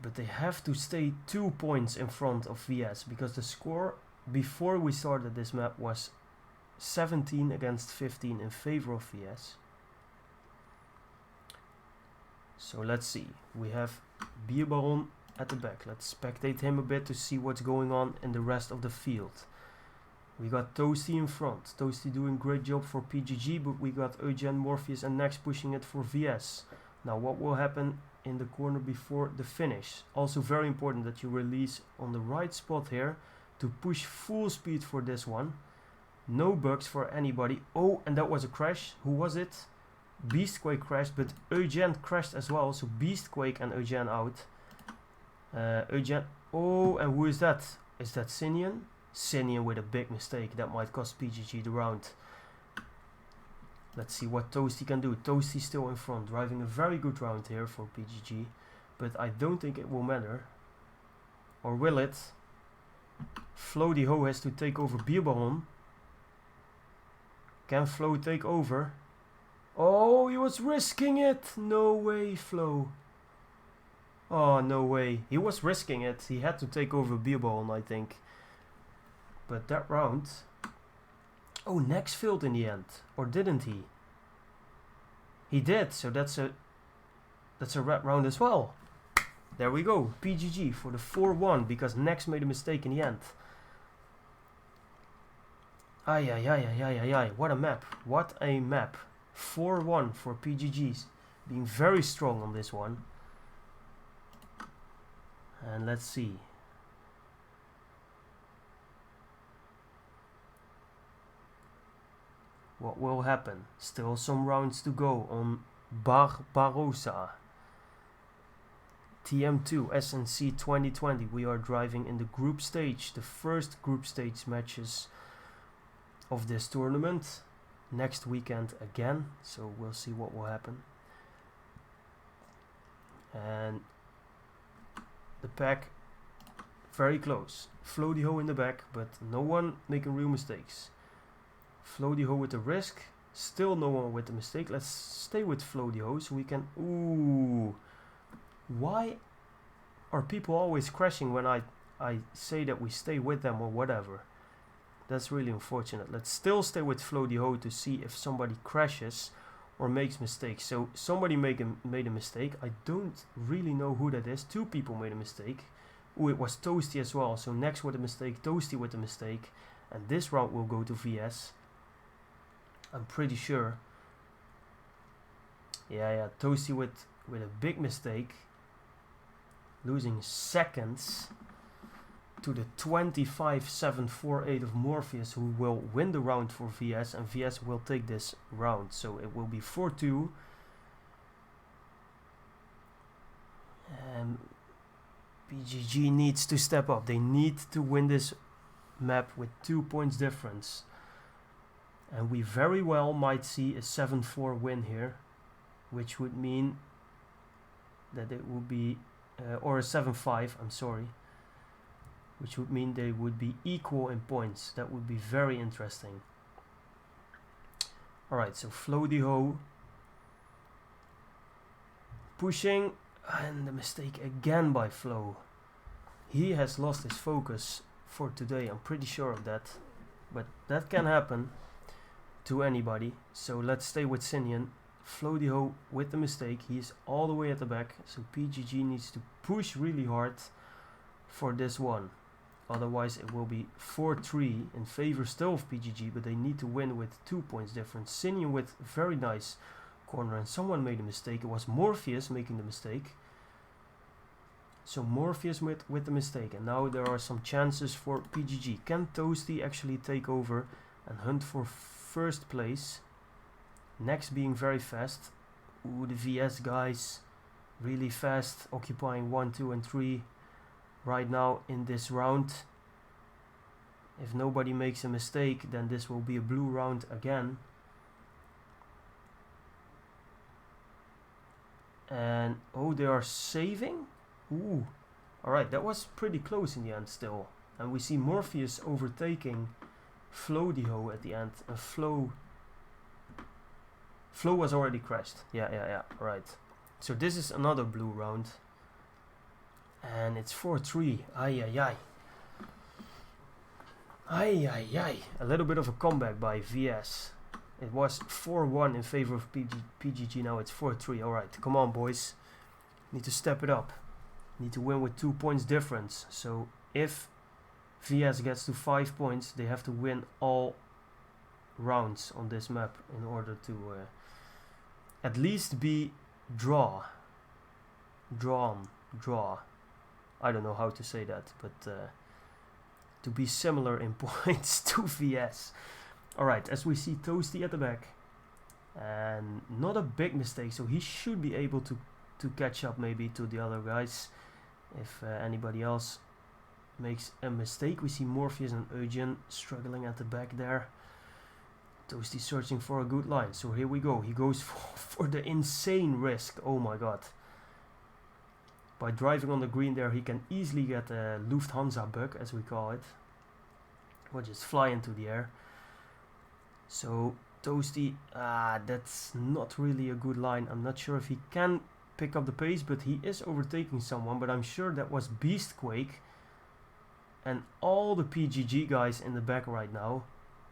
But they have to stay 2 points in front of VS, because the score before we started this map was 17 against 15 in favor of VS. So let's see. We have Beer Baron at the back. Let's spectate him a bit to see what's going on in the rest of the field. We got Toasty in front. Toasty doing great job for PGG, but we got Eugen, Morpheus and Nex pushing it for VS. Now what will happen in the corner before the finish? Also very important that you release on the right spot here to push full speed for this one. No bugs for anybody. Oh, and that was a crash. Who was it? Beastquake crashed, but Eugen crashed as well. So Beastquake and Eugen out. Eugen. Oh, and who is that? Is that Sinian? Sinian with a big mistake. That might cost PGG the round. Let's see what Toasty can do. Toasty still in front, driving a very good round here for PGG. But I don't think it will matter. Or will it? Floaty Ho has to take over Beer Baron. Can Flo take over? Oh, he was risking it. No way, Flo. Oh, no way. He was risking it. He had to take over Beer Baron, I think. But that round... Oh, Nex failed in the end. Or didn't he? He did, so that's a red round as well. There we go. PGG for the 4-1 because Nex made a mistake in the end. Ay, ay, ay, ay, ay, ay, ay. What a map. What a map. 4-1 for PGGs. Being very strong on this one. And let's see. What will happen? Still some rounds to go on Barbarossa. TM2 SNC 2020. We are driving in the group stage. The first group stage matches of this tournament. Next weekend again. So we'll see what will happen. And the pack very close. Floaty Ho in the back, but no one making real mistakes. Floaty Ho with the risk. Still no one with the mistake. Let's stay with Floaty Ho so we can... Ooh. Why are people always crashing when I say that we stay with them or whatever? That's really unfortunate. Let's still stay with Floaty Ho to see if somebody crashes or makes mistakes. So somebody made a mistake. I don't really know who that is. 2 people made a mistake. Ooh, it was Toasty as well. So Nex with a mistake, Toasty with a mistake. And this round will go to VS. I'm pretty sure. Yeah, Toasty with a big mistake. Losing seconds to the 25-7-4-8 of Morpheus, who will win the round for VS, and VS will take this round. So it will be 4-2. And PGG needs to step up. They need to win this map with 2 points difference. And we very well might see a 7-4 win here, which would mean that it would be, or a 7-5, I'm sorry, which would mean they would be equal in points. That would be very interesting. Alright, so Floaty Ho pushing, and the mistake again by Flo. He has lost his focus for today, I'm pretty sure of that. But that can happen to anybody. So let's stay with Sinian. Floaty Ho with the mistake. He's all the way at the back. So PGG needs to push really hard for this one. Otherwise it will be 4-3 in favor still of PGG, but they need to win with 2 points difference. Sinian with very nice corner, and someone made a mistake. It was Morpheus making the mistake. So Morpheus with the mistake, and now there are some chances for PGG. Can Toasty actually take over and hunt for first place? Next being very fast. Ooh, the VS guys really fast, occupying 1, 2 and 3 right now in this round. If nobody makes a mistake, then this will be a blue round again. And oh, they are saving? Ooh. Alright, that was pretty close in the end still. And we see Morpheus overtaking Flodiho at the end. And Flo was already crashed. Yeah. Right. So this is another blue round. And it's 4-3. Ay. A little bit of a comeback by VS. It was 4-1 in favor of PGG. Now it's 4-3. Alright, come on, boys. Need to step it up. Need to win with 2 points difference. So if VS gets to 5 points, they have to win all rounds on this map in order to at least be draw. I don't know how to say that, but to be similar in points to VS. Alright, as we see Toasty at the back. And not a big mistake, so he should be able to catch up maybe to the other guys. If anybody else makes a mistake. We see Morpheus and Eugen struggling at the back there. Toasty searching for a good line. So here we go. He goes for the insane risk. Oh my god. By driving on the green there, he can easily get a Lufthansa bug, as we call it. Or just fly into the air. So Toasty, that's not really a good line. I'm not sure if he can pick up the pace, but he is overtaking someone. But I'm sure that was Beastquake. And all the PGG guys in the back right now.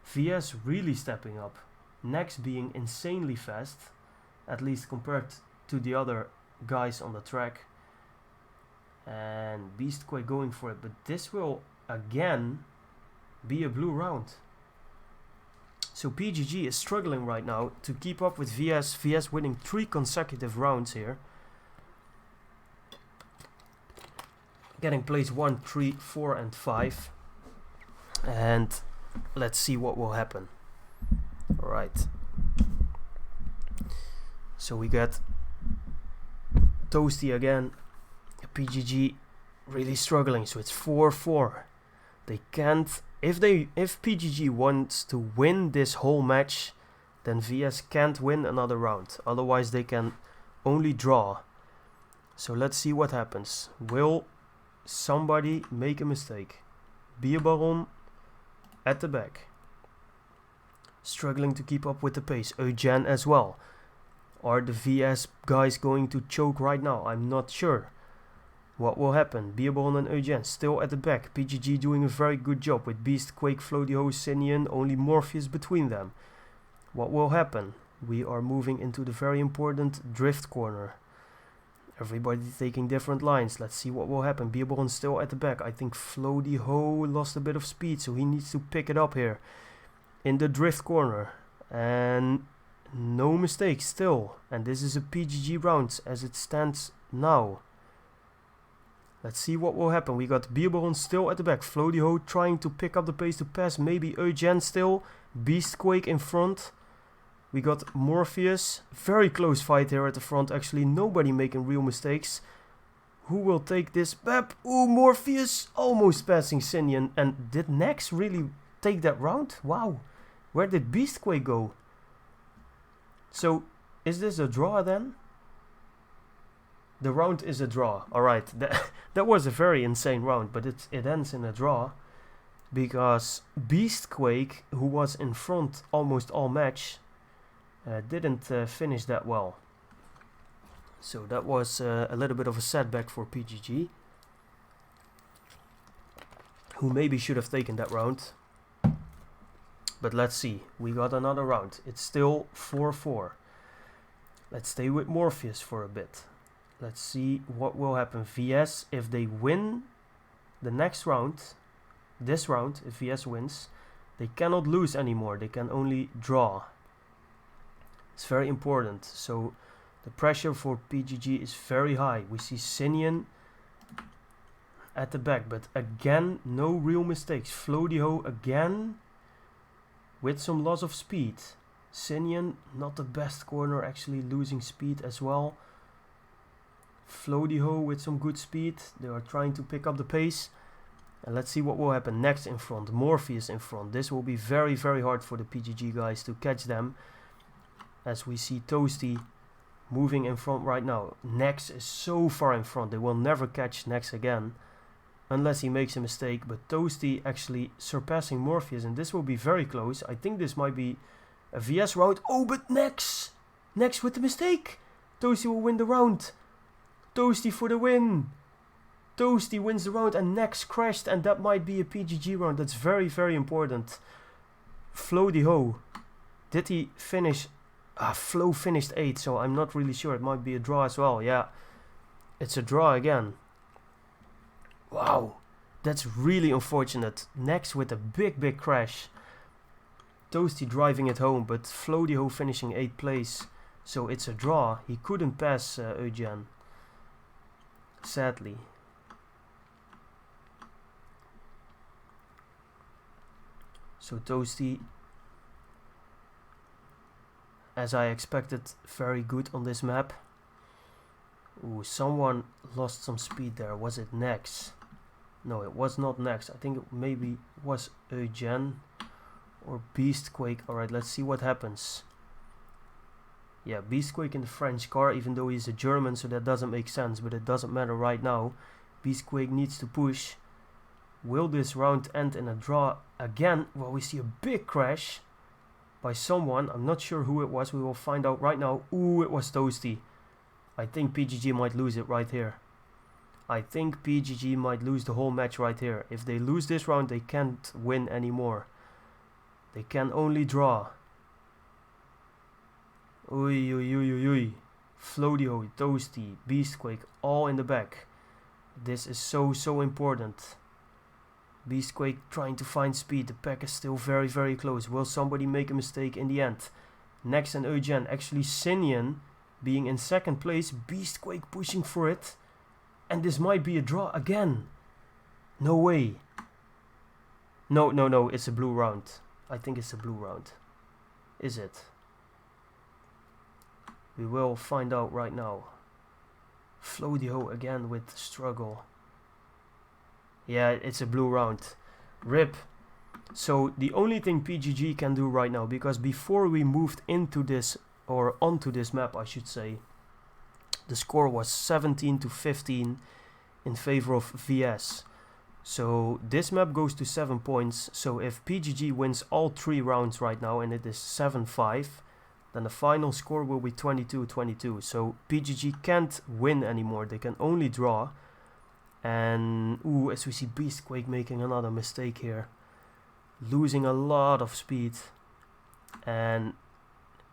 VS really stepping up. Next being insanely fast. At least compared to the other guys on the track. And Beastquake going for it. But this will again be a blue round. So PGG is struggling right now to keep up with VS. VS winning 3 consecutive rounds here. Getting place 1, 3, 4 and 5. And let's see what will happen. Alright. So we got Toasty again. PGG really struggling. So it's 4-4. They can't... If PGG wants to win this whole match, then VS can't win another round. Otherwise they can only draw. So let's see what happens. Will somebody make a mistake? Beer Baron at the back. Struggling to keep up with the pace. Eugen as well. Are the VS guys going to choke right now? I'm not sure. What will happen? Beerbon and Eugen still at the back. PGG doing a very good job with Beastquake, Flodiho, Sinian, only Morpheus between them. What will happen? We are moving into the very important drift corner. Everybody taking different lines. Let's see what will happen. Beerbon still at the back. I think Flodiho lost a bit of speed, so he needs to pick it up here. In the drift corner. And no mistakes still. And this is a PGG round as it stands now. Let's see what will happen. We got Beerbaron still at the back. Flodiho trying to pick up the pace to pass. Maybe Eugen still. Beastquake in front. We got Morpheus. Very close fight here at the front. Actually, nobody making real mistakes. Who will take this map? Ooh, Morpheus almost passing Sinian. And did Nex really take that round? Wow. Where did Beastquake go? So, is this a draw then? The round is a draw. Alright, that was a very insane round, but it ends in a draw. Because Beastquake, who was in front almost all match, didn't finish that well. So that was a little bit of a setback for PGG. Who maybe should have taken that round. But let's see, we got another round. It's still 4-4. Let's stay with Morpheus for a bit. Let's see what will happen. VS, if they win the next round, this round, if VS wins, they cannot lose anymore. They can only draw. It's very important. So the pressure for PGG is very high. We see Sinian at the back, but again, no real mistakes. Flodiho again with some loss of speed. Sinian, not the best corner, actually losing speed as well. Flodiho with some good speed. They are trying to pick up the pace. And let's see what will happen next in front. Morpheus in front. This will be very, very hard for the PGG guys to catch them. As we see Toasty moving in front right now. Nex is so far in front. They will never catch Nex again. Unless he makes a mistake. But Toasty actually surpassing Morpheus. And this will be very close. I think this might be a VS round. Oh, but Nex! Nex with the mistake. Toasty will win the round. Toasty for the win. Toasty wins the round and Nex crashed, and that might be a PGG round. That's very, very important. Floaty Ho. Did he finish? Flo finished 8th, so I'm not really sure. It might be a draw as well. Yeah, it's a draw again. Wow, that's really unfortunate. Nex with a big, big crash. Toasty driving it home, but Floaty Ho finishing 8th place. So it's a draw. He couldn't pass Eugen. Sadly. So Toasty, as I expected, very good on this map. Ooh, someone lost some speed there. Was it Nex? No, it was not Nex. I think it maybe was Eugen or Beastquake. Alright, let's see what happens. Yeah, Beastquake in the French car, even though he's a German, so that doesn't make sense, but it doesn't matter right now. Beastquake needs to push. Will this round end in a draw again? Well, we see a big crash by someone. I'm not sure who it was. We will find out right now. Ooh, it was Toasty. I think PGG might lose it right here. I think PGG might lose the whole match right here. If they lose this round, they can't win anymore. They can only draw. Oei, oei, oei, oei, oei. Floaty Ho, Toasty, Beastquake, all in the back. This is so, so important. Beastquake trying to find speed. The pack is still very, very close. Will somebody make a mistake in the end? Nex and Eugen. Actually, Sinian being in 2nd place. Beastquake pushing for it. And this might be a draw again. No way. No, no, no. It's a blue round. I think it's a blue round. Is it? We will find out right now. Floaty Ho again with struggle. Yeah, it's a blue round. RIP. So the only thing PGG can do right now, because before we moved into this, or onto this map I should say, the score was 17 to 15 in favor of VS. So this map goes to 7 points. So if PGG wins all 3 rounds right now and it is 7-5, then the final score will be 22-22. So PGG can't win anymore. They can only draw. And ooh, as we see Beastquake making another mistake here, losing a lot of speed. And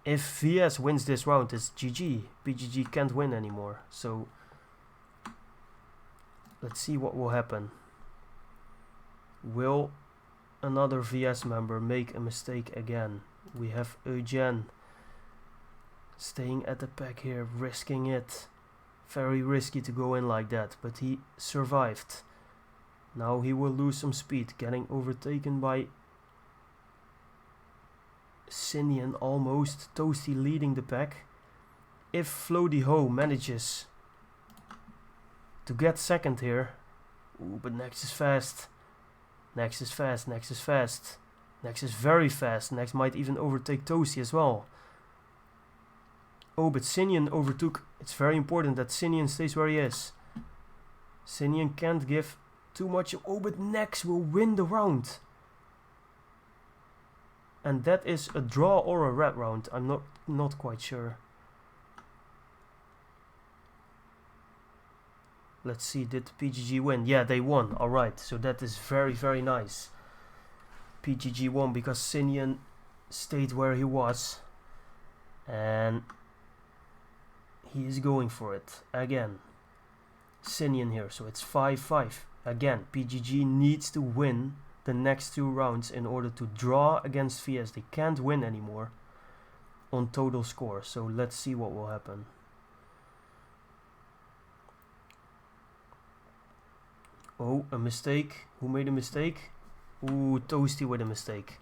if VS wins this round, it's GG. PGG can't win anymore. So let's see what will happen. Will another VS member make a mistake again? We have Eugen staying at the pack here, risking it. Very risky to go in like that, but he survived. Now he will lose some speed, getting overtaken by Sinian almost. Toasty leading the pack. If Floaty Ho manages to get 2nd here. Ooh, but Nex is fast. Nex is fast, Nex is fast. Nex is very fast. Nex might even overtake Toasty as well. Oh, but Sinian overtook. It's very important that Sinian stays where he is. Sinian can't give too much. Oh, but Nex will win the round. And that is a draw or a red round. I'm not quite sure. Let's see, did PGG win? Yeah, they won. Alright, so that is very, very nice. PGG won because Sinian stayed where he was. And he is going for it again. Sinian here, so it's 5-5. Again, PGG needs to win the next 2 rounds in order to draw against VS. They can't win anymore on total score. So let's see what will happen. Oh, a mistake. Who made a mistake? Ooh, Toasty with a mistake.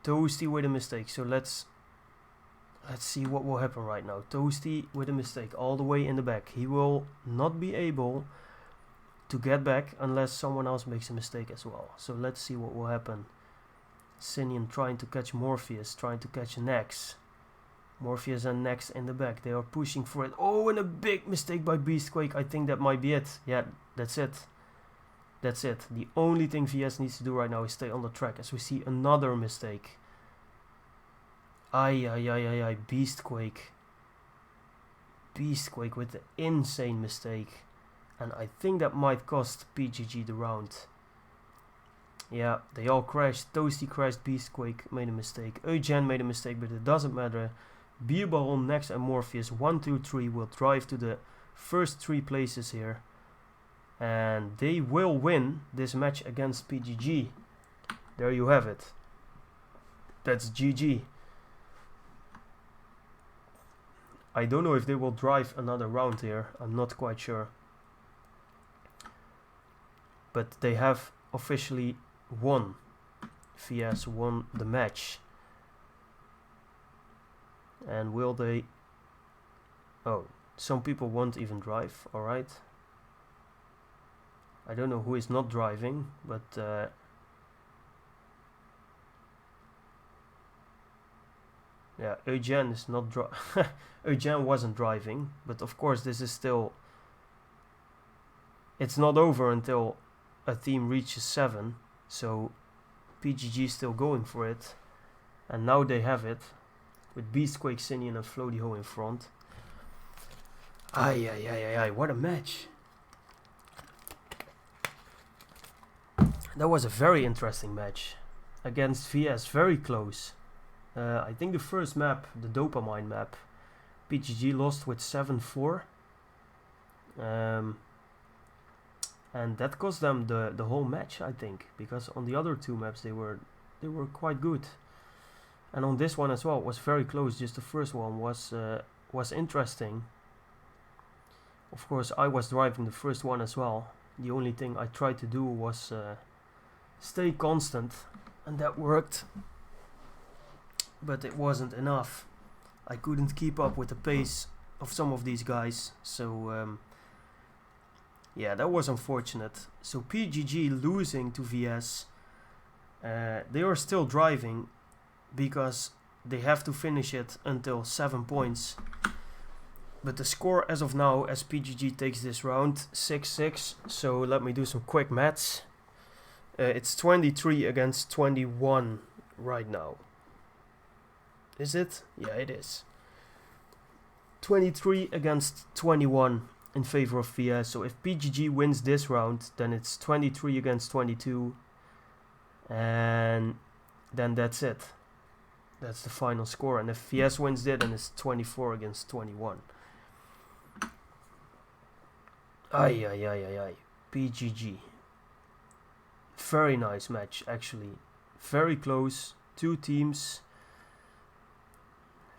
Toasty with a mistake. So let's see what will happen right now. Toasty with a mistake all the way in the back. He will not be able to get back unless someone else makes a mistake as well. So let's see what will happen. Sinian trying to catch Morpheus, trying to catch Nex. Morpheus and Nex in the back. They are pushing for it. Oh, and a big mistake by Beastquake. I think that might be it. Yeah, that's it. That's it. The only thing VS needs to do right now is stay on the track as we see another mistake. Ay. Beastquake. Beastquake with the insane mistake. And I think that might cost PGG the round. Yeah, they all crashed. Toasty crashed, Beastquake made a mistake. Eugen made a mistake, but it doesn't matter. Beer Baron, Nex and Morpheus 1, 2, 3 will drive to the first 3 places here. And they will win this match against PGG. There you have it. That's GG. I don't know if they will drive another round here. I'm not quite sure. But they have officially won. VS won the match. And will they... Oh, some people won't even drive, alright. I don't know who is not driving, but... yeah, Eugen is not Eugen wasn't driving, but of course this is still... It's not over until a team reaches 7, so PGG is still going for it. And now they have it. With Beastquake, Sinian and Floaty-Ho in front. Ay, what a match. That was a very interesting match. Against VS, very close. I think the first map, the Dopamine map, PGG lost with 7-4. And that cost them the whole match, I think. Because on the other 2 maps they were quite good. And on this one as well, it was very close. Just the first one was interesting. Of course, I was driving the first one as well. The only thing I tried to do was stay constant, and that worked. But it wasn't enough. I couldn't keep up with the pace of some of these guys. So, yeah, that was unfortunate. So PGG losing to VS. They are still driving, because they have to finish it until 7 points. But the score as of now, as PGG takes this round, 6-6. So let me do some quick maths. It's 23 against 21 right now. Is it? Yeah, it is. 23 against 21 in favor of VS. So if PGG wins this round, then it's 23 against 22. And then that's it. That's the final score. And if VS wins it, then it's 24 against 21. Ay. PGG. Very nice match, actually. Very close. 2 teams.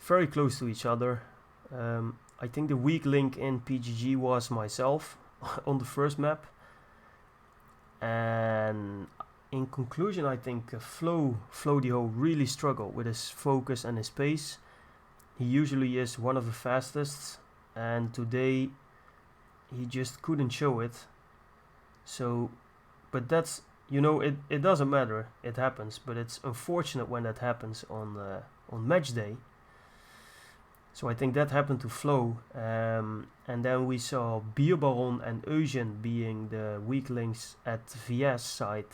Very close to each other. I think the weak link in PGG was myself on the first map. And... in conclusion, I think Floaty-Ho really struggled with his focus and his pace. He usually is one of the fastest, and today he just couldn't show it. So, but that's, you know, it doesn't matter, it happens, but it's unfortunate when that happens on match day. So I think that happened to Flo, and then we saw Beer Baron and Eugen being the weak links at VS side.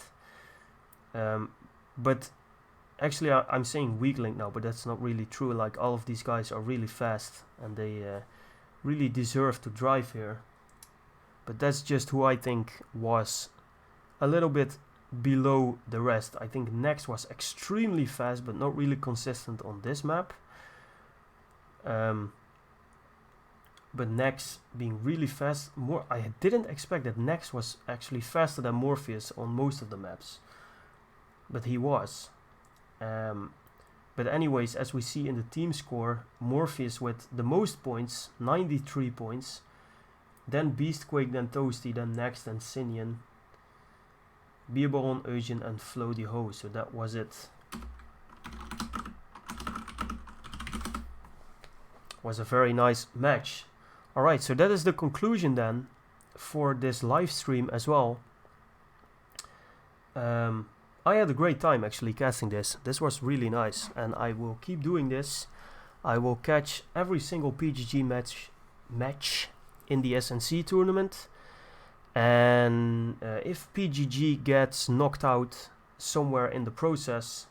But actually I'm saying weak link now, but that's not really true. Like, all of these guys are really fast, and they really deserve to drive here. But that's just who I think was a little bit below the rest. I think Nex was extremely fast, but not really consistent on this map. But Nex being really fast, I didn't expect that Nex was actually faster than Morpheus on most of the maps. But he was. But anyways, as we see in the team score, Morpheus with the most points, 93 points. Then Beastquake, then Toasty, then Nex, then Sinian. Beer Baron, Eugen and Floaty-Ho. So that was it. Was a very nice match. Alright, so that is the conclusion then for this live stream as well. I had a great time actually casting this. This was really nice, and I will keep doing this. I will catch every single PGG match in the SNC tournament, and if PGG gets knocked out somewhere in the process,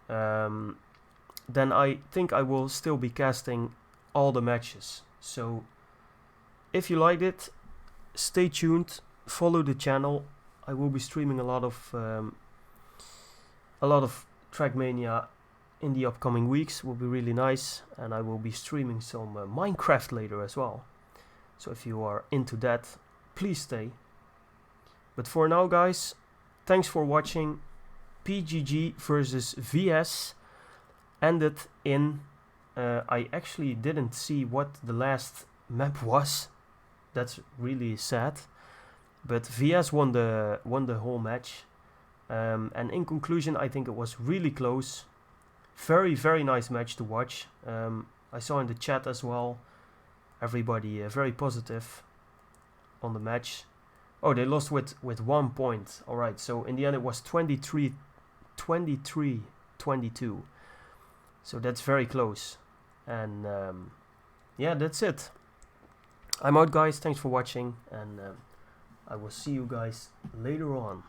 then I think I will still be casting all the matches. So if you liked it, stay tuned, follow the channel. I will be streaming a lot of Trackmania in the upcoming weeks. Will be really nice, and I will be streaming some Minecraft later as well. So if you are into that, please stay. But for now, guys, thanks for watching. PGG versus VS ended in I actually didn't see what the last map was. That's really sad. But VS won the whole match. And in conclusion, I think it was really close. Very, very nice match to watch. I saw in the chat as well, everybody very positive on the match. Oh, they lost with 1 point. Alright, so in the end it was 23-22. So that's very close. And yeah, that's it. I'm out, guys. Thanks for watching, and I will see you guys later on.